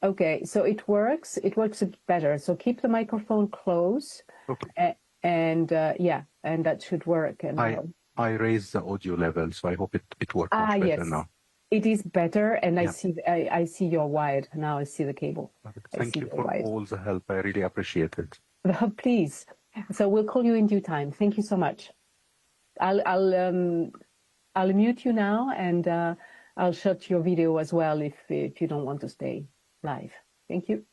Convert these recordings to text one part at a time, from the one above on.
Okay, so it works. It works a bit better. So keep the microphone close. Okay. Yeah, and that should work. And I raised the audio level, so I hope it works much better now. It is better, and I see your wired now. I see the cable. Thank you for all the help. I really appreciate it. Please. So we'll call you in due time. Thank you so much. I'll mute you now, and I'll shut your video as well if you don't want to stay live. Thank you.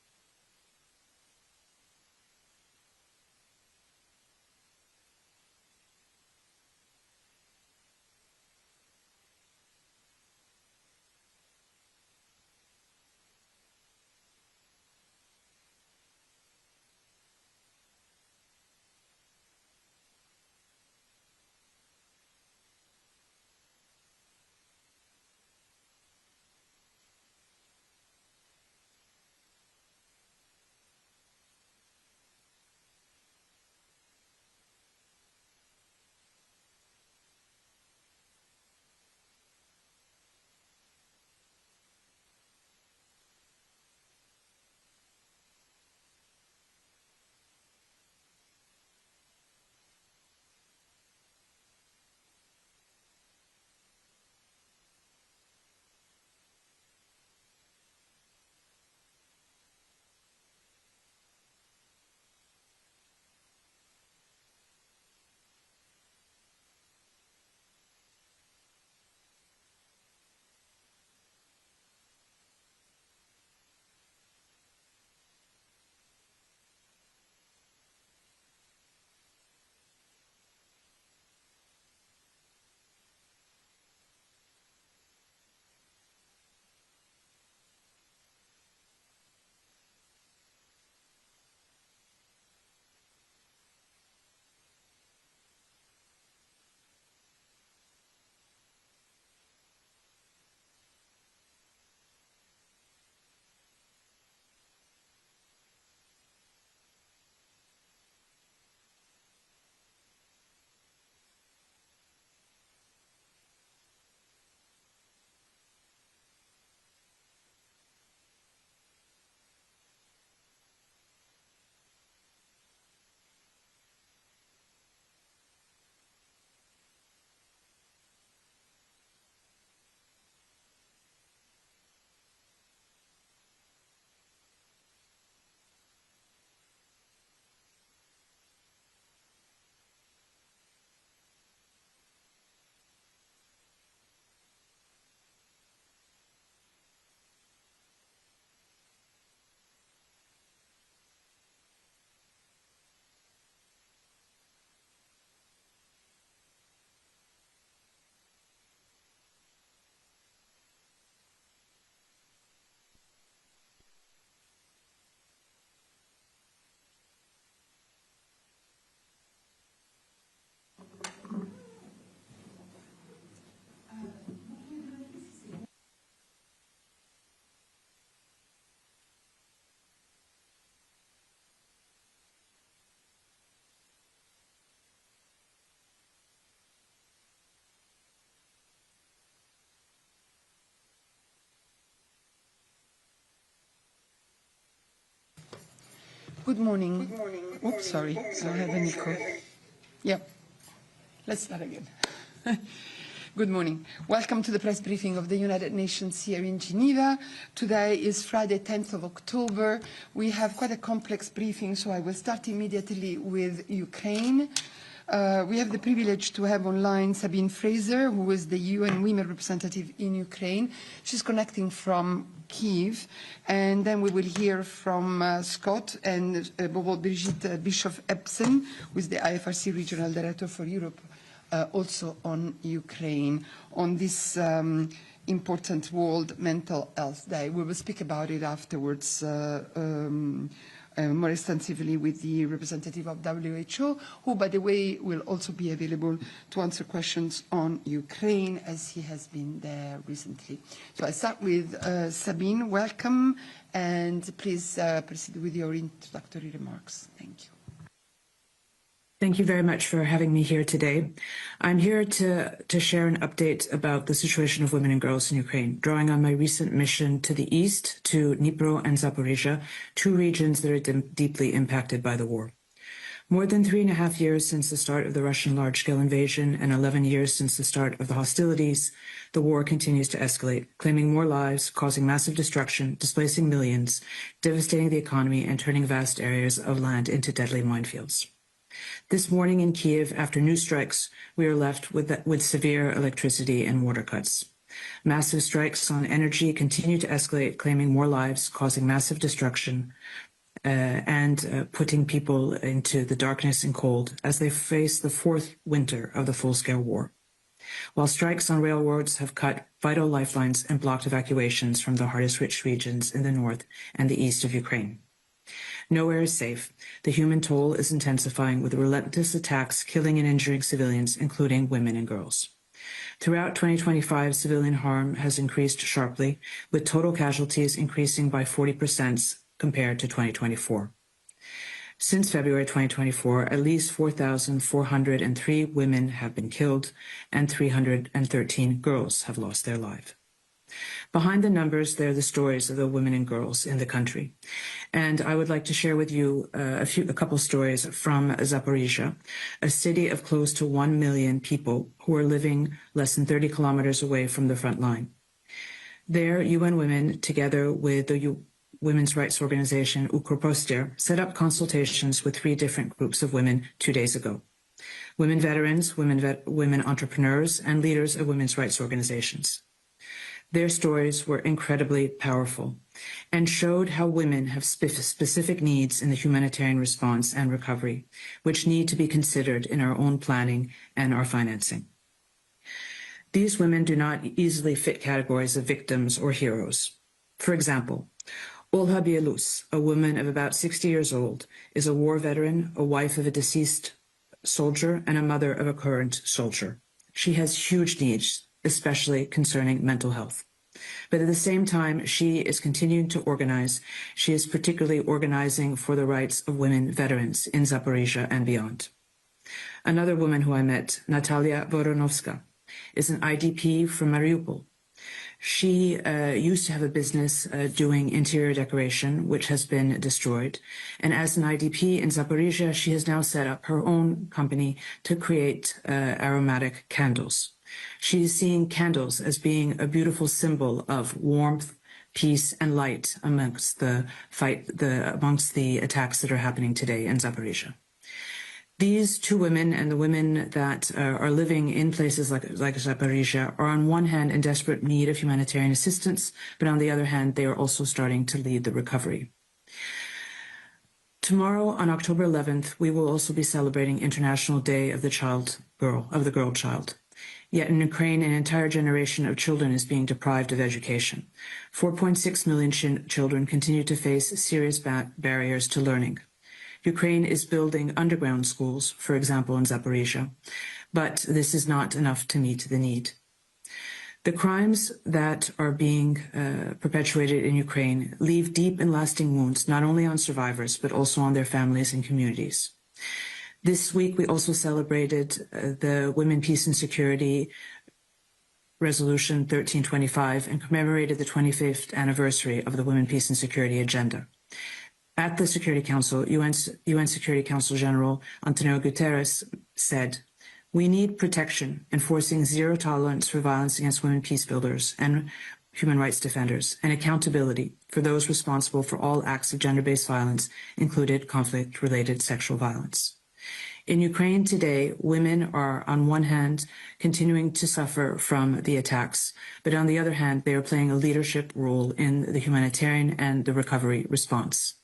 Good morning. Good morning. Oops, sorry. I have an echo. Yeah. Let's start again. Good morning. Welcome to the press briefing of the United Nations here in Geneva. Today is Friday, 10th of October. We have quite a complex briefing, so I will start immediately with Ukraine. We have the privilege to have online Sabine Fraser, who is the UN Women representative in Ukraine. She's connecting from Kyiv, and then we will hear from Scott and Brigitte Bischoff-Epsen, who is the IFRC Regional Director for Europe, also on Ukraine, on this important World Mental Health Day. We will speak about it afterwards more extensively with the representative of WHO, who, by the way, will also be available to answer questions on Ukraine, as he has been there recently. So I start with Sabine. Welcome, and please proceed with your introductory remarks. Thank you. Thank you very much for having me here today. I'm here to share an update about the situation of women and girls in Ukraine, drawing on my recent mission to the east, to Dnipro and Zaporizhia, two regions that are deeply impacted by the war. More than 3.5 years since the start of the Russian large-scale invasion and 11 years since the start of the hostilities, the war continues to escalate, claiming more lives, causing massive destruction, displacing millions, devastating the economy, and turning vast areas of land into deadly minefields. This morning in Kiev, after new strikes, we are left with severe electricity and water cuts. Massive strikes on energy continue to escalate, claiming more lives, causing massive destruction, and putting people into the darkness and cold as they face the fourth winter of the full-scale war. While strikes on railroads have cut vital lifelines and blocked evacuations from the hardest-hit regions in the north and the east of Ukraine. Nowhere is safe. The human toll is intensifying with relentless attacks, killing and injuring civilians, including women and girls. Throughout 2025, civilian harm has increased sharply, with total casualties increasing by 40% compared to 2024. Since February 2024, at least 4,403 women have been killed and 313 girls have lost their lives. Behind the numbers, there are the stories of the women and girls in the country. And I would like to share with you a couple stories from Zaporizhia, a city of close to 1 million people who are living less than 30 kilometers away from the front line. There, UN Women, together with the women's rights organization Ukropostir, set up consultations with 3 different groups of women 2 days ago. Women veterans, women entrepreneurs, and leaders of women's rights organizations. Their stories were incredibly powerful and showed how women have specific needs in the humanitarian response and recovery, which need to be considered in our own planning and our financing. These women do not easily fit categories of victims or heroes. For example, Olha Bielus, a woman of about 60 years old, is a war veteran, a wife of a deceased soldier, and a mother of a current soldier. She has huge needs, especially concerning mental health. But at the same time, she is continuing to organize. She is particularly organizing for the rights of women veterans in Zaporizhia and beyond. Another woman who I met, Natalia Voronovska, is an IDP from Mariupol. She used to have a business doing interior decoration, which has been destroyed. And as an IDP in Zaporizhia, she has now set up her own company to create aromatic candles. She is seeing candles as being a beautiful symbol of warmth, peace, and light amongst the attacks that are happening today in Zaporizhia. These 2 women and the women that are living in places like Zaporizhia are on one hand in desperate need of humanitarian assistance, but on the other hand, they are also starting to lead the recovery. Tomorrow, on October 11th, we will also be celebrating International Day of the Girl Child. Yet in Ukraine, an entire generation of children is being deprived of education. 4.6 million children continue to face serious barriers to learning. Ukraine is building underground schools, for example, in Zaporizhia, but this is not enough to meet the need. The crimes that are being perpetuated in Ukraine leave deep and lasting wounds, not only on survivors, but also on their families and communities. This week, we also celebrated the Women, Peace and Security Resolution 1325 and commemorated the 25th anniversary of the Women, Peace and Security Agenda. At the Security Council, UN Security Council General Antonio Guterres said, "We need protection, enforcing zero tolerance for violence against women peace builders and human rights defenders, and accountability for those responsible for all acts of gender-based violence, including conflict-related sexual violence." In Ukraine today, women are, on one hand, continuing to suffer from the attacks, but on the other hand, they are playing a leadership role in the humanitarian and the recovery response.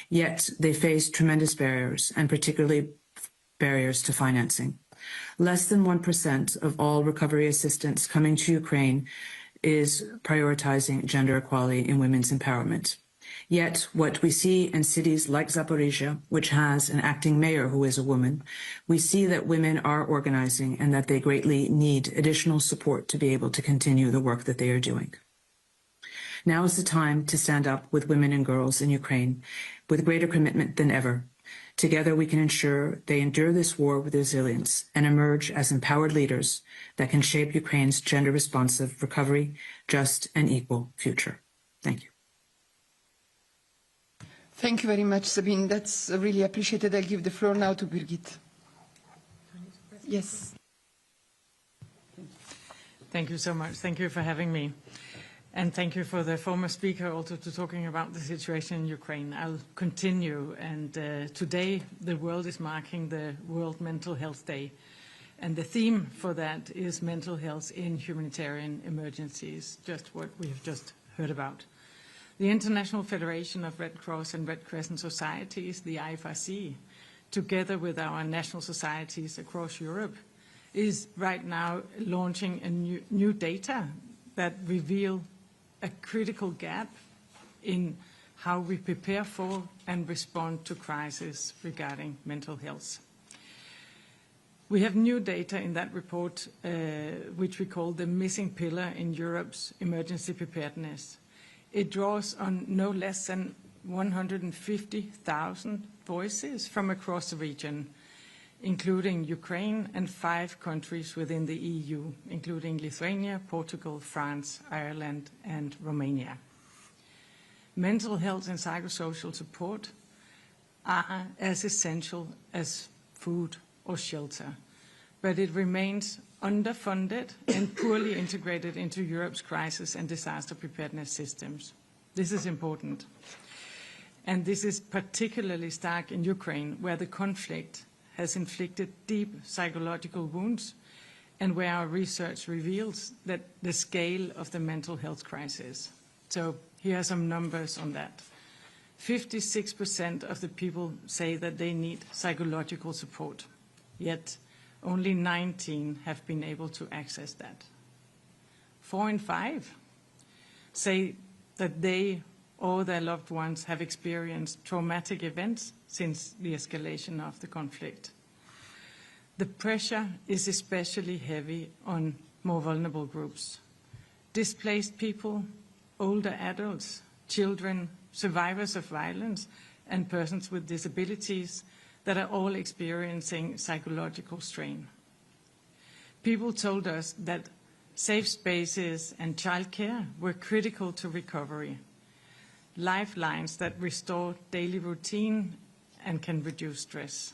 Yet, they face tremendous barriers, and particularly barriers to financing. Less than 1% of all recovery assistance coming to Ukraine is prioritizing gender equality in women's empowerment. Yet, what we see in cities like Zaporizhia, which has an acting mayor who is a woman, we see that women are organizing and that they greatly need additional support to be able to continue the work that they are doing. Now is the time to stand up with women and girls in Ukraine with greater commitment than ever, Together, we can ensure they endure this war with resilience and emerge as empowered leaders that can shape Ukraine's gender-responsive recovery, just and equal future. Thank you. Thank you very much, Sabine. That's really appreciated. I'll give the floor now to Birgit. Yes. Thank you so much. Thank you for having me. And thank you for the former speaker also to talking about the situation in Ukraine. I'll continue. And today the world is marking the World Mental Health Day. And the theme for that is mental health in humanitarian emergencies, just what we have just heard about. The International Federation of Red Cross and Red Crescent Societies, the IFRC, together with our national societies across Europe, is right now launching a new data that reveal a critical gap in how we prepare for and respond to crises regarding mental health. We have new data in that report, which we call the missing pillar in Europe's emergency preparedness. It draws on no less than 150,000 voices from across the region, including Ukraine and 5 countries within the EU, including Lithuania, Portugal, France, Ireland, and Romania. Mental health and psychosocial support are as essential as food or shelter, but it remains underfunded and poorly integrated into Europe's crisis and disaster preparedness systems. This is important. And this is particularly stark in Ukraine, where the conflict has inflicted deep psychological wounds and where our research reveals that the scale of the mental health crisis. So here are some numbers on that. 56% of the people say that they need psychological support, yet only 19 have been able to access that. 4 in 5 say that they or their loved ones have experienced traumatic events since the escalation of the conflict. The pressure is especially heavy on more vulnerable groups. Displaced people, older adults, children, survivors of violence, and persons with disabilities that are all experiencing psychological strain. People told us that safe spaces and childcare were critical to recovery, lifelines that restore daily routine and can reduce stress.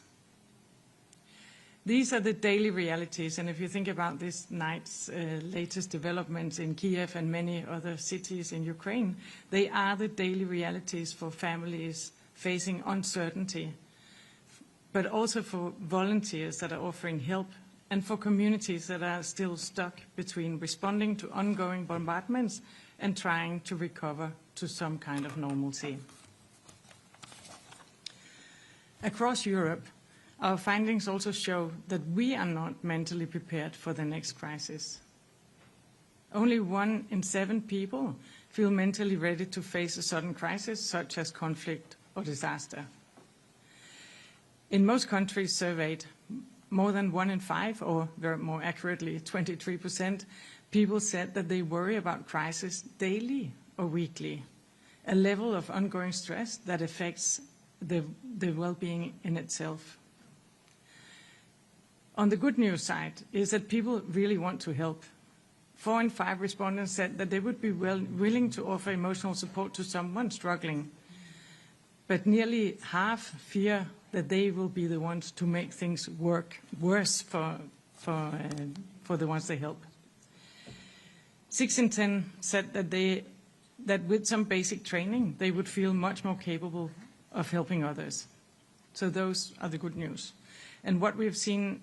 These are the daily realities, and if you think about this night's latest developments in Kiev and many other cities in Ukraine, they are the daily realities for families facing uncertainty, but also for volunteers that are offering help and for communities that are still stuck between responding to ongoing bombardments and trying to recover to some kind of normalcy. Across Europe, our findings also show that we are not mentally prepared for the next crisis. Only 1 in 7 people feel mentally ready to face a sudden crisis, such as conflict or disaster. In most countries surveyed, more than 1 in 5, or more accurately, 23%, people said that they worry about crisis daily or weekly, a level of ongoing stress that affects the well-being in itself. On the good news side is that people really want to help. 4 in 5 respondents said that they would be willing to offer emotional support to someone struggling, but nearly half fear that they will be the ones to make things worse for the ones they help. 6 in 10 said that with some basic training, they would feel much more capable of helping others. So those are the good news. And what we've seen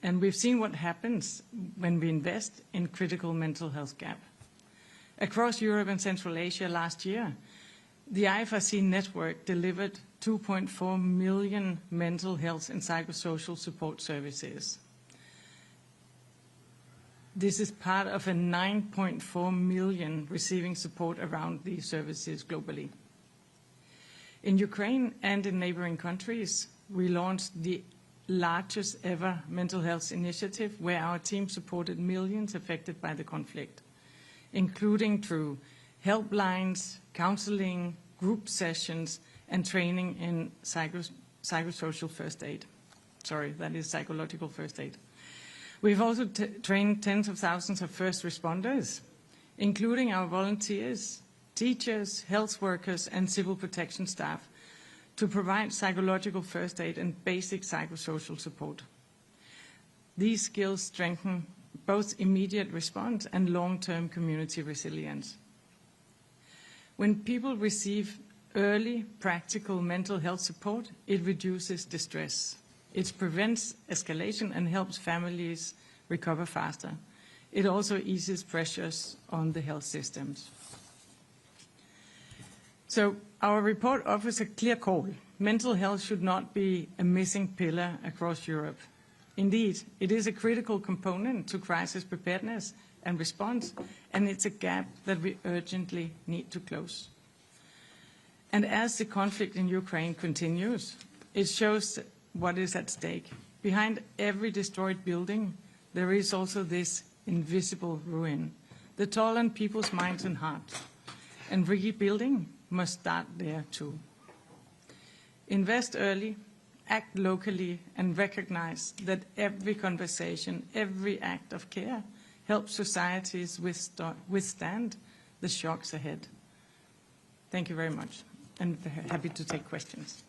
what happens when we invest in critical mental health gap. Across Europe and Central Asia last year, the IFRC network delivered 2.4 million mental health and psychosocial support services. This is part of a 9.4 million receiving support around these services globally. In Ukraine and in neighboring countries, we launched the largest ever mental health initiative where our team supported millions affected by the conflict, including through helplines, counseling, group sessions, and training in psychosocial first aid. Sorry, that is psychological first aid. We've also trained tens of thousands of first responders, including our volunteers, teachers, health workers, and civil protection staff, to provide psychological first aid and basic psychosocial support. These skills strengthen both immediate response and long-term community resilience. When people receive early, practical mental health support, it reduces distress. It prevents escalation and helps families recover faster. It also eases pressures on the health systems. So our report offers a clear call. Mental health should not be a missing pillar across Europe. Indeed, it is a critical component to crisis preparedness and response, and it's a gap that we urgently need to close. And as the conflict in Ukraine continues, it shows what is at stake. Behind every destroyed building, there is also this invisible ruin, the toll on people's minds and hearts. And rebuilding must start there too. Invest early, act locally, and recognize that every conversation, every act of care helps societies withstand the shocks ahead. Thank you very much, and happy to take questions.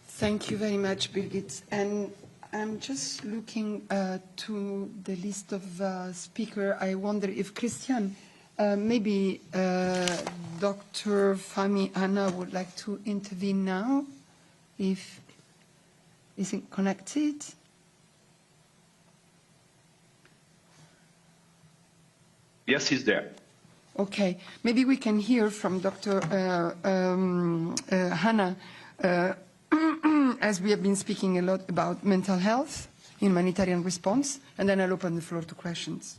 Thank you very much, Birgit. And I'm just looking to the list of speakers. I wonder if Christian, maybe Dr. Fahmi Anna would like to intervene now, if is it connected? Yes, he's there. Okay, maybe we can hear from Dr. Hannah, as we have been speaking a lot about mental health, humanitarian response, and then I'll open the floor to questions.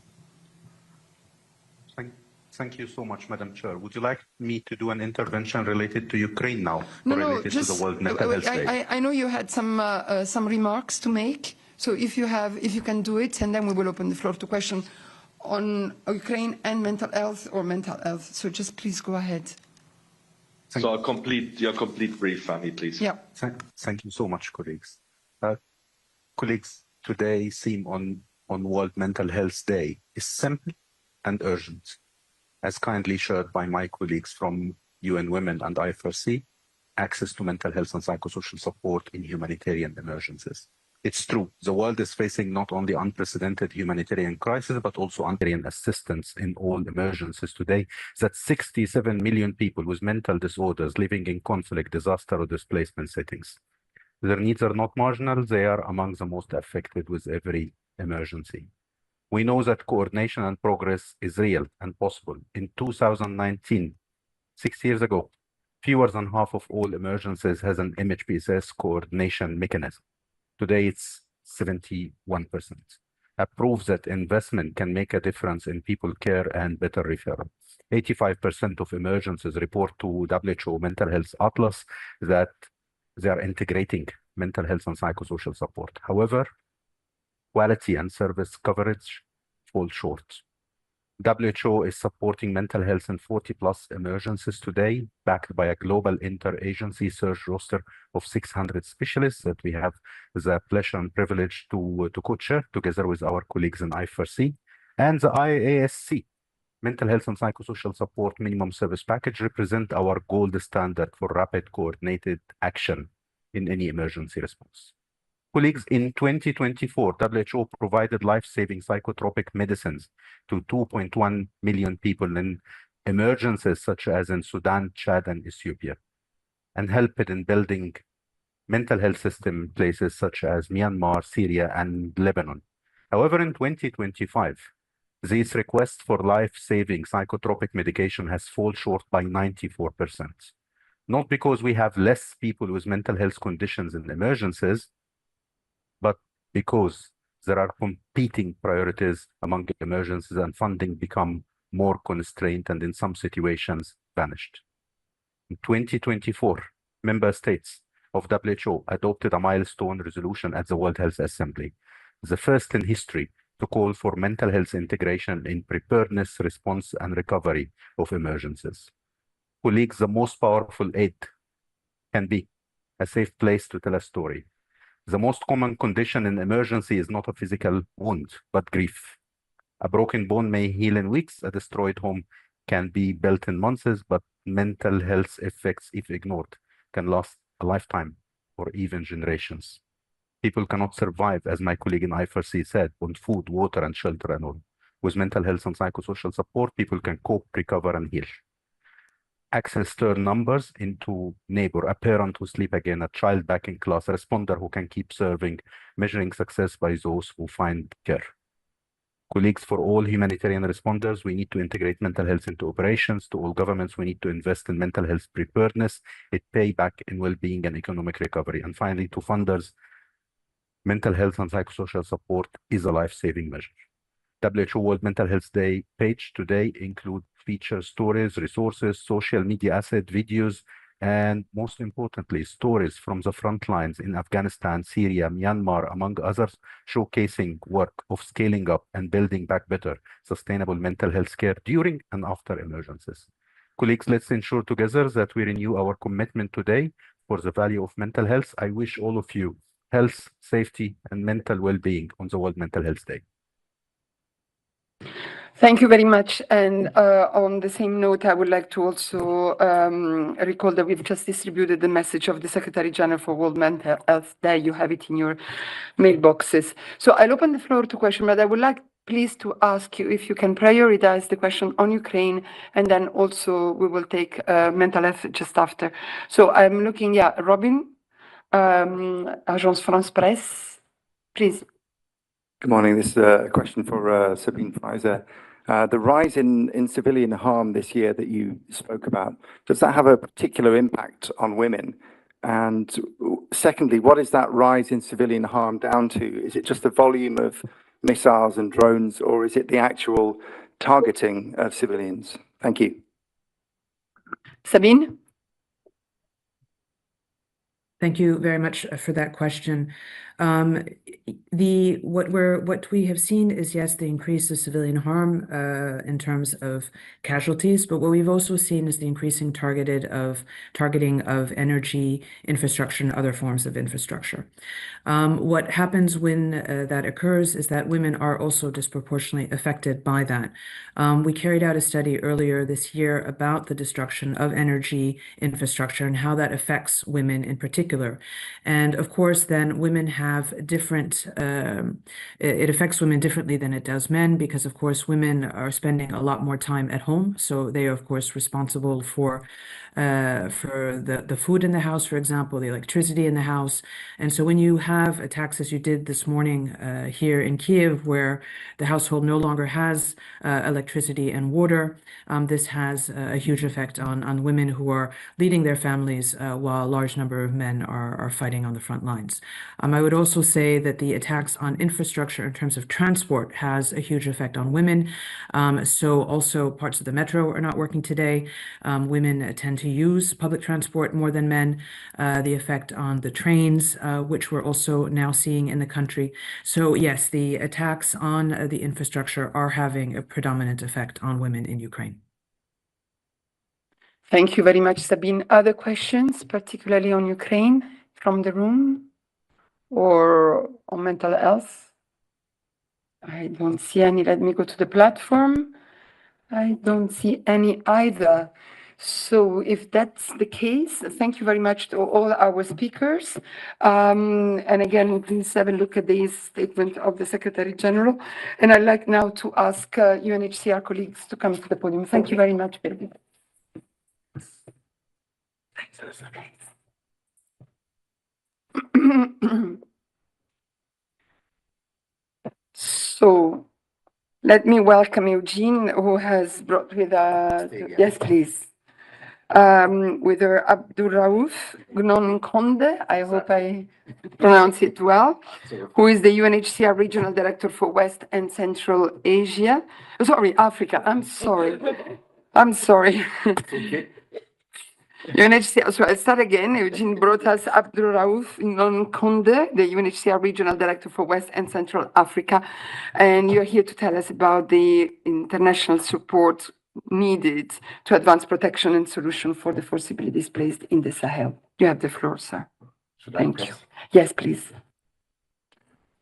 Thank you so much, Madam Chair. Would you like me to do an intervention related to Ukraine now, No, related just, to the World Mental Health Day? I know you had some remarks to make, so if you can do it, and then we will open the floor to questions on Ukraine and mental health or mental health. So just please go ahead. So your complete brief, Fahmi, please. Yeah. Thank you so much, colleagues. Colleagues, today's theme on World Mental Health Day is simple and urgent, as kindly shared by my colleagues from UN Women and I4C, access to mental health and psychosocial support in humanitarian emergencies. It's true, the world is facing not only unprecedented humanitarian crisis, but also humanitarian assistance in all emergencies today. That 67 million people with mental disorders living in conflict, disaster, or displacement settings. Their needs are not marginal, they are among the most affected with every emergency. We know that coordination and progress is real and possible. In 2019, 6 years ago, fewer than half of all emergencies has an MHPSS coordination mechanism. Today, it's 71%. A proof that investment can make a difference in people care and better referral. 85% of emergencies report to WHO Mental Health Atlas that they are integrating mental health and psychosocial support. However, quality and service coverage fall short. WHO is supporting mental health in 40+ emergencies today, backed by a global interagency search roster of 600 specialists that we have the pleasure and privilege to co-chair together with our colleagues in I4C, and the IASC. Mental health and psychosocial support minimum service package represent our gold standard for rapid coordinated action in any emergency response. Colleagues, in 2024, WHO provided life-saving psychotropic medicines to 2.1 million people in emergencies such as in Sudan, Chad, and Ethiopia, and helped in building mental health system in places such as Myanmar, Syria, and Lebanon. However, in 2025, these requests for life-saving psychotropic medication has fallen short by 94%. Not because we have less people with mental health conditions in emergencies, but because there are competing priorities among emergencies and funding become more constrained and in some situations vanished. In 2024, member states of WHO adopted a milestone resolution at the World Health Assembly, the first in history to call for mental health integration in preparedness, response, and recovery of emergencies. Colleagues, the most powerful aid can be a safe place to tell a story. The most common condition in emergency is not a physical wound, but grief. A broken bone may heal in weeks. A destroyed home can be built in months, but mental health effects, if ignored, can last a lifetime or even generations. People cannot survive, as my colleague in I4C said, on food, water, and shelter and all. With mental health and psychosocial support, people can cope, recover, and heal. Access turn numbers into neighbor, a parent who sleep again, a child back in class, a responder who can keep serving, measuring success by those who find care. Colleagues, for all humanitarian responders, we need to integrate mental health into operations. To all governments, we need to invest in mental health preparedness, it pay back in well-being and economic recovery. And finally, to funders, mental health and psychosocial support is a life-saving measure. WHO World Mental Health Day page today include feature stories, resources, social media asset, videos, and most importantly, stories from the front lines in Afghanistan, Syria, Myanmar, among others, showcasing work of scaling up and building back better, sustainable mental health care during and after emergencies. Colleagues, let's ensure together that we renew our commitment today for the value of mental health. I wish all of you health, safety, and mental well-being on the World Mental Health Day. Thank you very much. And on the same note, I would like to also recall that we've just distributed the message of the Secretary General for World Mental Health Day. You have it in your mailboxes. So I'll open the floor to questions, but I would like please to ask you if you can prioritize the question on Ukraine, and then also we will take mental health just after. So I'm looking, Robin, Agence France Presse, please. Good morning. This is a question for Sabine Fraser. The rise in civilian harm this year that you spoke about, does that have a particular impact on women? And secondly, what is that rise in civilian harm down to? Is it just the volume of missiles and drones, or is it the actual targeting of civilians? Thank you. Sabine? Thank you very much for that question. What we have seen is, yes, the increase of civilian harm in terms of casualties, but what we've also seen is the increasing targeting of energy infrastructure and other forms of infrastructure. What happens when that occurs is that women are also disproportionately affected by that. We carried out a study earlier this year about the destruction of energy infrastructure and how that affects women in particular. And of course, then women have different, it affects women differently than it does men, because of course women are spending a lot more time at home. So they are of course responsible for the food in the house, for example, the electricity in the house. And so when you have attacks, as you did this morning here in Kiev, where the household no longer has electricity and water, this has a huge effect on women who are leading their families while a large number of men are fighting on the front lines. I would also say that the attacks on infrastructure in terms of transport has a huge effect on women. So also parts of the metro are not working today. Women tend to use public transport more than men. The effect on the trains, which we're also now seeing in the country. So yes, the attacks on the infrastructure are having a predominant effect on women in Ukraine. Thank you very much, Sabine. Other questions, particularly on Ukraine, from the room or on mental health? I don't see any. Let me go to the platform. I don't see any either. So if that's the case, thank you very much to all our speakers. And again, please have a look at this statement of the Secretary General. And I'd like now to ask UNHCR colleagues to come to the podium. Thank you very much, Birgit. So let me welcome Eugene, who has brought with us, yes, please, with her Abdurraouf Gnonkonde, I hope I pronounce it well, who is the UNHCR Regional Director for West and Central Asia. Sorry, Africa, I'm sorry. UNHCR, so I'll start again. Eugene brought us Abdurraouf Gnonkonde, the UNHCR Regional Director for West and Central Africa. And you're here to tell us about the international support needed to advance protection and solution for the forcibly displaced in the Sahel. You have the floor, sir. Thank you. Yes, please.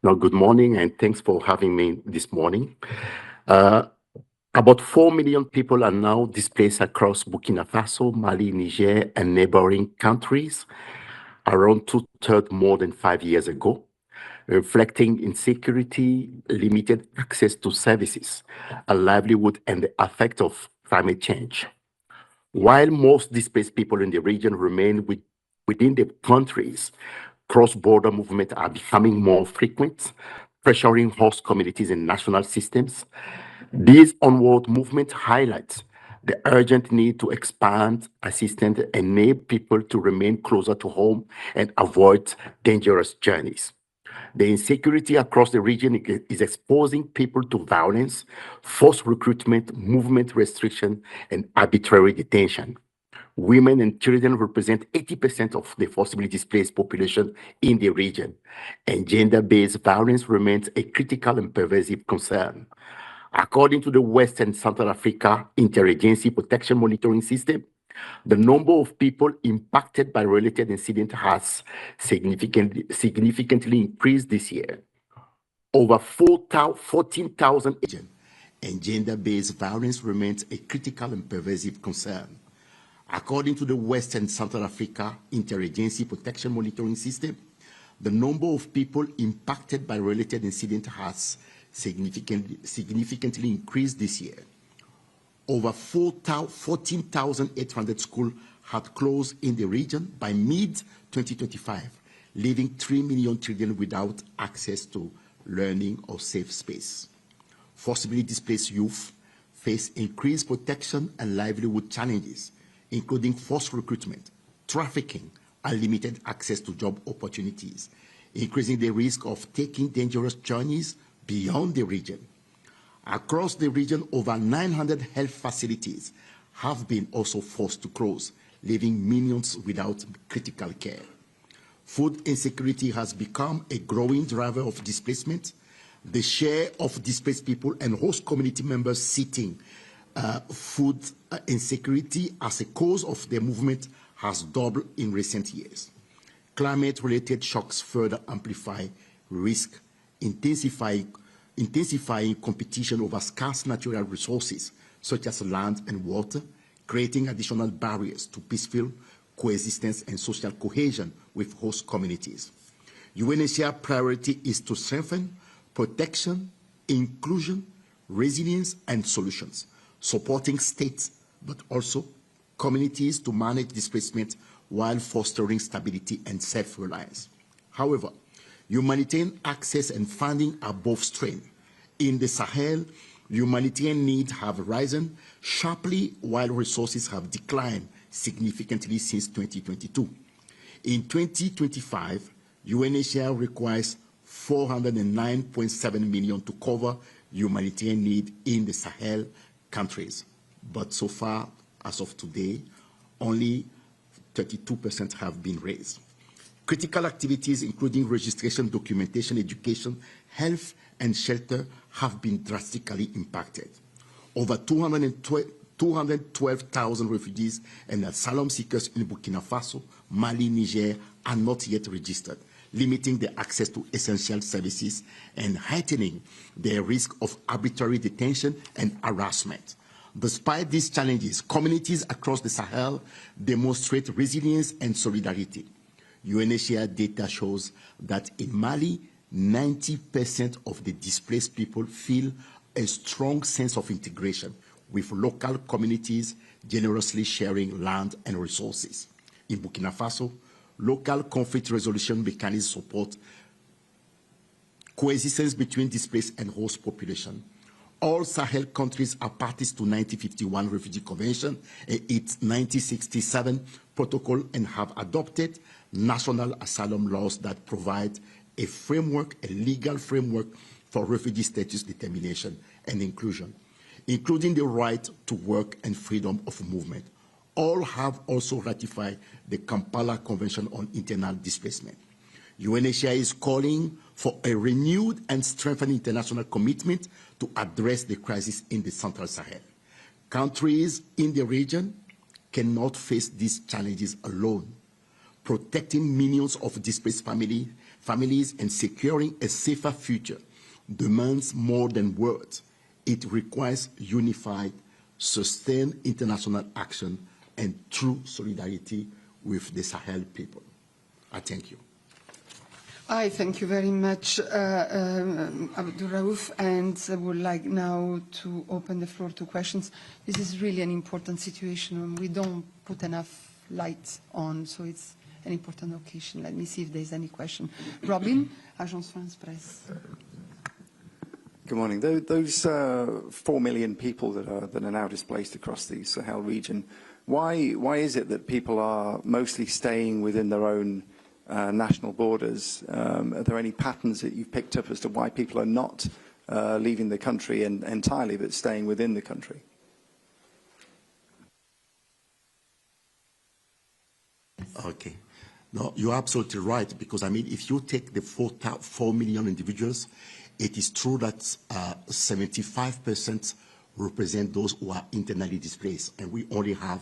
Now, good morning, and thanks for having me this morning. About 4 million people are now displaced across Burkina Faso, Mali, Niger, and neighboring countries, around 2/3 more than 5 years ago, reflecting insecurity, limited access to services, a livelihood, and the effect of climate change. While most displaced people in the region remain within the countries, cross-border movements are becoming more frequent, pressuring host communities and national systems. These onward movements highlight the urgent need to expand assistance and enable people to remain closer to home and avoid dangerous journeys. The insecurity across the region is exposing people to violence, forced recruitment, movement restriction, and arbitrary detention. Women and children represent 80% of the forcibly displaced population in the region, and gender-based violence remains a critical and pervasive concern. According to the West and Central Africa Interagency Protection Monitoring System, the number of people impacted by related incidents has significantly increased this year. Over 14,000 agents, and gender-based violence remains a critical and pervasive concern. According to the West and Central Africa Interagency Protection Monitoring System, the number of people impacted by related incidents has significantly increased this year. Over 14,800 schools had closed in the region by mid-2025, leaving 3 million children without access to learning or safe space. Forcibly displaced youth face increased protection and livelihood challenges, including forced recruitment, trafficking, and limited access to job opportunities, increasing the risk of taking dangerous journeys beyond the region. Across the region, over 900 health facilities have been also forced to close, leaving millions without critical care. Food insecurity has become a growing driver of displacement. The share of displaced people and host community members citing food insecurity as a cause of their movement has doubled in recent years. Climate-related shocks further amplify risk, intensifying competition over scarce natural resources such as land and water, creating additional barriers to peaceful coexistence and social cohesion with host communities. UNHCR's priority is to strengthen protection, inclusion, resilience, and solutions, supporting states, but also communities to manage displacement while fostering stability and self-reliance. However, humanitarian access and funding are both strained. In the Sahel, humanitarian needs have risen sharply while resources have declined significantly since 2022. In 2025, UNHCR requires $409.7 million to cover humanitarian need in the Sahel countries. But so far, as of today, only 32% have been raised. Critical activities, including registration, documentation, education, health, and shelter, have been drastically impacted. Over 212,000 refugees and asylum seekers in Burkina Faso, Mali, Niger are not yet registered, limiting their access to essential services and heightening their risk of arbitrary detention and harassment. Despite these challenges, communities across the Sahel demonstrate resilience and solidarity. UNHCR data shows that in Mali, 90% of the displaced people feel a strong sense of integration, with local communities generously sharing land and resources. In Burkina Faso, local conflict resolution mechanisms support coexistence between displaced and host population. All Sahel countries are parties to 1951 Refugee Convention and its 1967 protocol and have adopted national asylum laws that provide a framework, a legal framework for refugee status determination and inclusion, including the right to work and freedom of movement. All have also ratified the Kampala Convention on Internal Displacement. UNHCR is calling for a renewed and strengthened international commitment to address the crisis in the Central Sahel. Countries in the region cannot face these challenges alone. protecting millions of displaced families and securing a safer future demands more than words. It requires unified, sustained international action and true solidarity with the Sahel people. I thank you. I thank you very much, Abdul Rauf, and I would like now to open the floor to questions. This is really an important situation, and we don't put enough light on, so it's an important occasion. Let me see if there's any question. Robin, Agence France-Presse. Good morning. Those 4 million people that are now displaced across the Sahel region, why is it that people are mostly staying within their own national borders? Are there any patterns that you've picked up as to why people are not leaving the country entirely, but staying within the country? Okay. No, you're absolutely right, because, I mean, if you take the 4 million individuals, it is true that 75% represent those who are internally displaced, and we only have,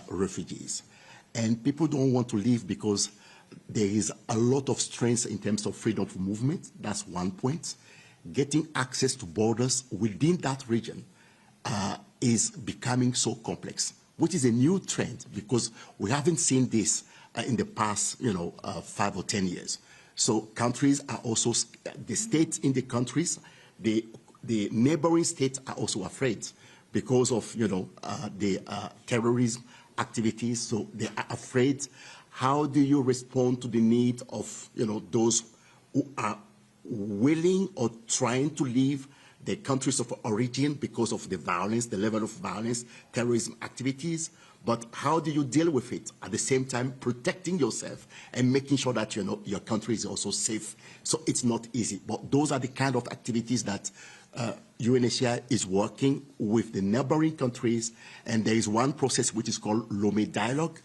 refugees. And people don't want to leave because there is a lot of strength in terms of freedom of movement. That's one point. Getting access to borders within that region is becoming so complex, which is a new trend because we haven't seen this in the past, 5 or 10 years. So countries are also, the states in the countries, the neighboring states are also afraid because of, the terrorism activities. So they are afraid. How do you respond to the need of, those who are willing or trying to leave their countries of origin because of the violence, the level of violence, terrorism activities? But how do you deal with it at the same time protecting yourself and making sure that your country is also safe? So it's not easy. But those are the kind of activities that UNHCR is working with the neighboring countries. And there is one process which is called Lomé Dialogue,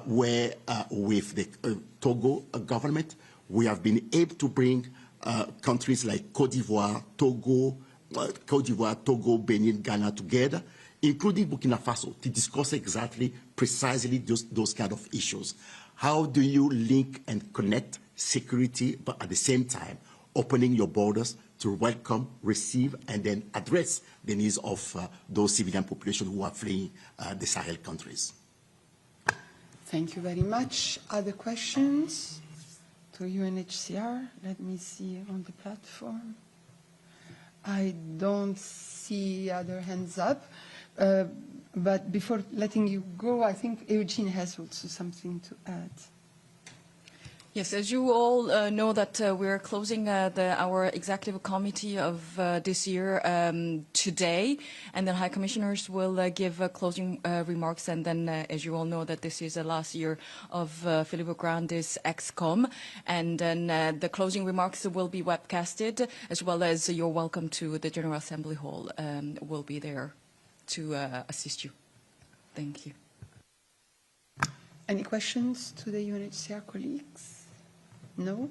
where with the Togo government, we have been able to bring countries like Côte d'Ivoire, Togo, Benin, Ghana together, including Burkina Faso, to discuss precisely those kind of issues. How do you link and connect security, but at the same time, opening your borders to welcome, receive, and then address the needs of those civilian populations who are fleeing the Sahel countries? Thank you very much. Other questions to UNHCR? Let me see on the platform. I don't see other hands up. But before letting you go, I think Eugene has also something to add. Yes, as you all know that we're closing our executive committee of this year today, and then High Commissioners will give closing remarks, and then as you all know that this is the last year of Filippo Grandi's ExCom, and then the closing remarks will be webcasted, as well as you're welcome to the General Assembly Hall. We'll be there to assist you. Thank you. Any questions to the UNHCR colleagues? No?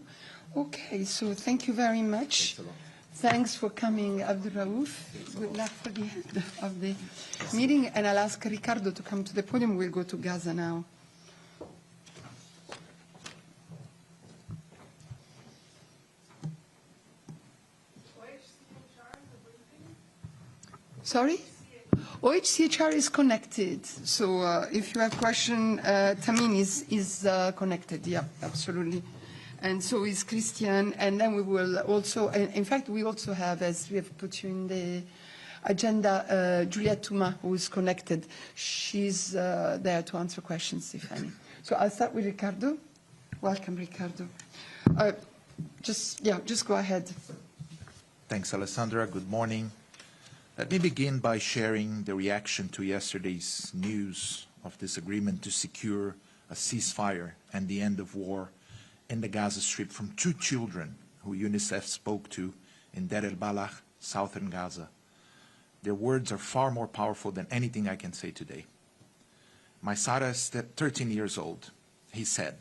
Okay, so thank you very much. Thanks for coming, Abdul Rauf. Good luck for the end of the meeting. And I'll ask Ricardo to come to the podium. We'll go to Gaza now. Sorry? OHCHR is connected, so if you have a question, Tamim is connected, yeah, absolutely. And so is Christian, and then we will also, in fact, we also have, as we have put you in the agenda, Juliette Touma, who is connected. She's there to answer questions, if any. So I'll start with Ricardo. Welcome, Ricardo. Just go ahead. Thanks, Alessandra. Good morning. Let me begin by sharing the reaction to yesterday's news of this agreement to secure a ceasefire and the end of war in the Gaza Strip from 2 children who UNICEF spoke to in Deir el-Balah, southern Gaza. Their words are far more powerful than anything I can say today. My Sarah is 13 years old. He said,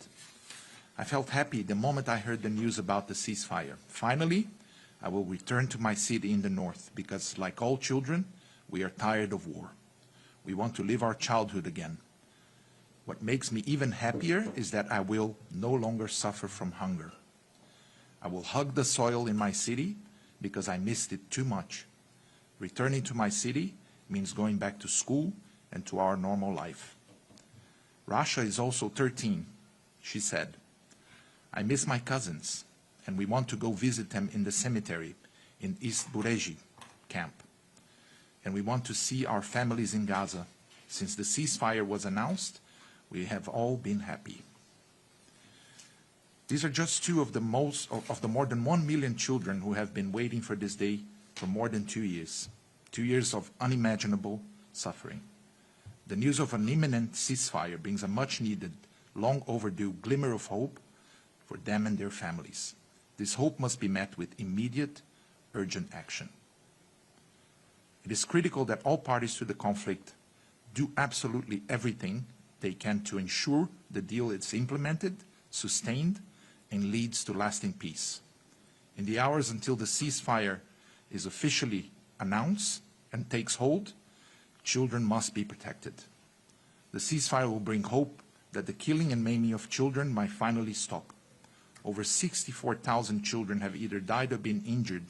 "I felt happy the moment I heard the news about the ceasefire. Finally, I will return to my city in the north because, like all children, we are tired of war. We want to live our childhood again. What makes me even happier is that I will no longer suffer from hunger. I will hug the soil in my city because I missed it too much. Returning to my city means going back to school and to our normal life. Rasha is also 13, she said. I miss my cousins, and we want to go visit them in the cemetery in East Bureji camp. And we want to see our families in Gaza. Since the ceasefire was announced, we have all been happy. These are just two of the more than 1 million children who have been waiting for this day for more than 2 years. 2 years of unimaginable suffering. The news of an imminent ceasefire brings a much-needed, long-overdue glimmer of hope for them and their families. This hope must be met with immediate, urgent action. It is critical that all parties to the conflict do absolutely everything they can to ensure the deal is implemented, sustained, and leads to lasting peace. In the hours until the ceasefire is officially announced and takes hold, children must be protected. The ceasefire will bring hope that the killing and maiming of children might finally stop. Over 64,000 children have either died or been injured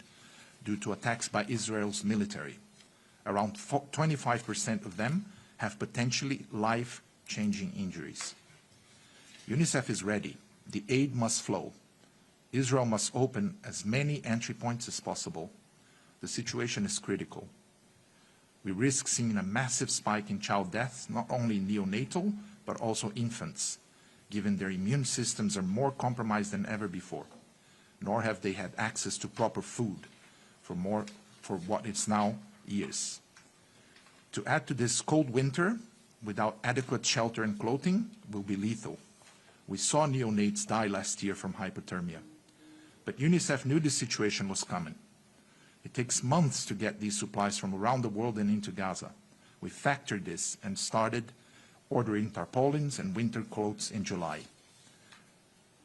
due to attacks by Israel's military. Around 25% of them have potentially life-changing injuries. UNICEF is ready. The aid must flow. Israel must open as many entry points as possible. The situation is critical. We risk seeing a massive spike in child deaths, not only neonatal, but also infants, given their immune systems are more compromised than ever before, nor have they had access to proper food for what is now years. To add to this, cold winter without adequate shelter and clothing will be lethal. We saw neonates die last year from hypothermia. But UNICEF knew this situation was coming. It takes months to get these supplies from around the world and into Gaza. We factored this and started ordering tarpaulins and winter clothes in July.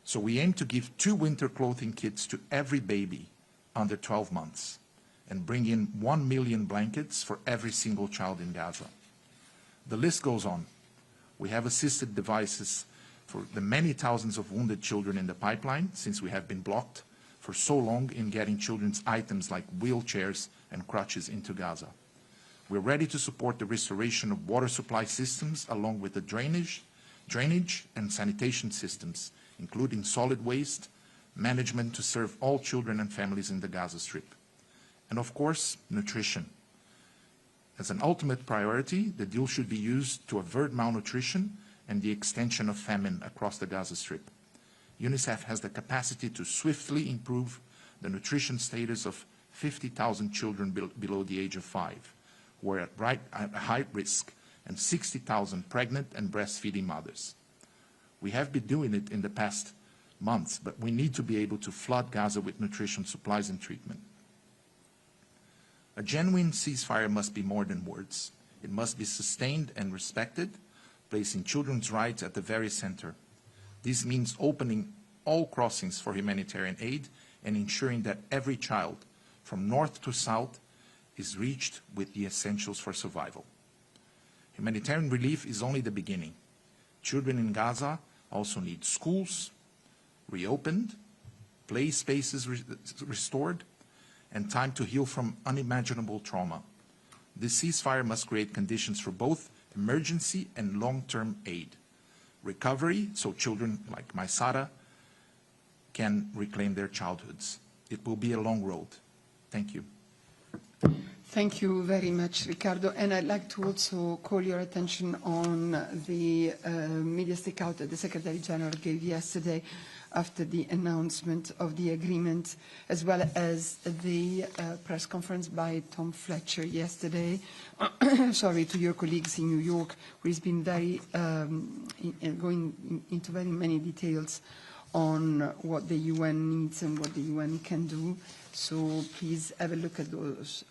So we aim to give 2 winter clothing kits to every baby under 12 months and bring in 1 million blankets for every single child in Gaza. The list goes on. We have assisted devices for the many thousands of wounded children in the pipeline, since we have been blocked for so long in getting children's items like wheelchairs and crutches into Gaza. We're ready to support the restoration of water supply systems along with the drainage and sanitation systems, including solid waste management to serve all children and families in the Gaza Strip. And of course, nutrition. As an ultimate priority, the deal should be used to avert malnutrition and the extension of famine across the Gaza Strip. UNICEF has the capacity to swiftly improve the nutrition status of 50,000 children below the age of 5, who are at high risk, and 60,000 pregnant and breastfeeding mothers. We have been doing it in the past months, but we need to be able to flood Gaza with nutrition supplies and treatment. A genuine ceasefire must be more than words. It must be sustained and respected, placing children's rights at the very center. This means opening all crossings for humanitarian aid and ensuring that every child, from north to south, is reached with the essentials for survival. Humanitarian relief is only the beginning. Children in Gaza also need schools reopened, play spaces restored, and time to heal from unimaginable trauma. This ceasefire must create conditions for both emergency and long-term aid. Recovery, so children like Maisara can reclaim their childhoods. It will be a long road. Thank you. Thank you very much, Ricardo. And I'd like to also call your attention on the media stakeout that the Secretary General gave yesterday after the announcement of the agreement, as well as the press conference by Tom Fletcher yesterday, sorry, to your colleagues in New York, who has been very going into very many details on what the UN needs and what the UN can do. So please have a look at those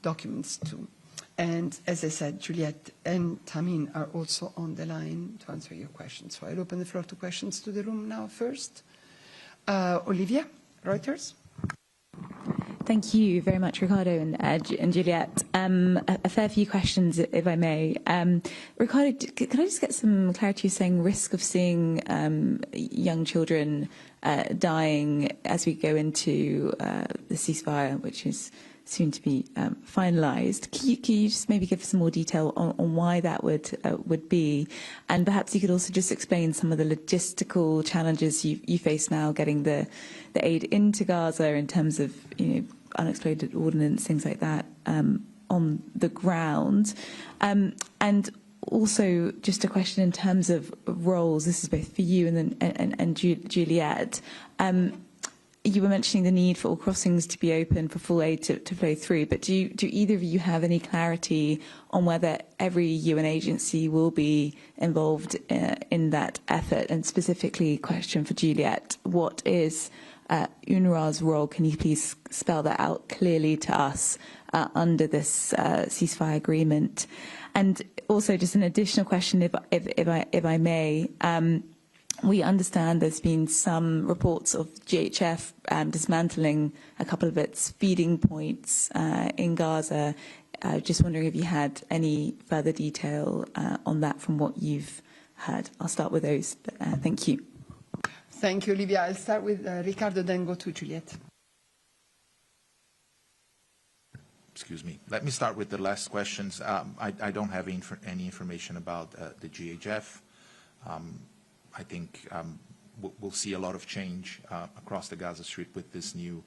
documents too. And as I said, Juliette and Tamin are also on the line to answer your questions. So I'll open the floor to questions to the room now first. Olivia, Reuters. Thank you very much, Ricardo and Juliet. A fair few questions, if I may. Ricardo, could I just get some clarity? You're saying risk of seeing young children dying as we go into the ceasefire, which is soon to be finalised. Can you just maybe give some more detail on why that would be? And perhaps you could also just explain some of the logistical challenges you face now getting the aid into Gaza in terms of, unexploded ordnance, things like that, on the ground. And also just a question in terms of roles. This is both for you and Juliet. You were mentioning the need for all crossings to be open for full aid to flow through, but do either of you have any clarity on whether every UN agency will be involved in that effort? And specifically, question for Juliet, what is UNRWA's role? Can you please spell that out clearly to us under this ceasefire agreement? And also just an additional question, if I may. We understand there's been some reports of GHF dismantling a couple of its feeding points in Gaza. Just wondering if you had any further detail on that from what you've heard. I'll start with those, but thank you. Thank you, Olivia. I'll start with Ricardo, then go to Juliet. Excuse me. Let me start with the last questions. I don't have any information about the GHF. I think we'll see a lot of change across the Gaza Strip with this new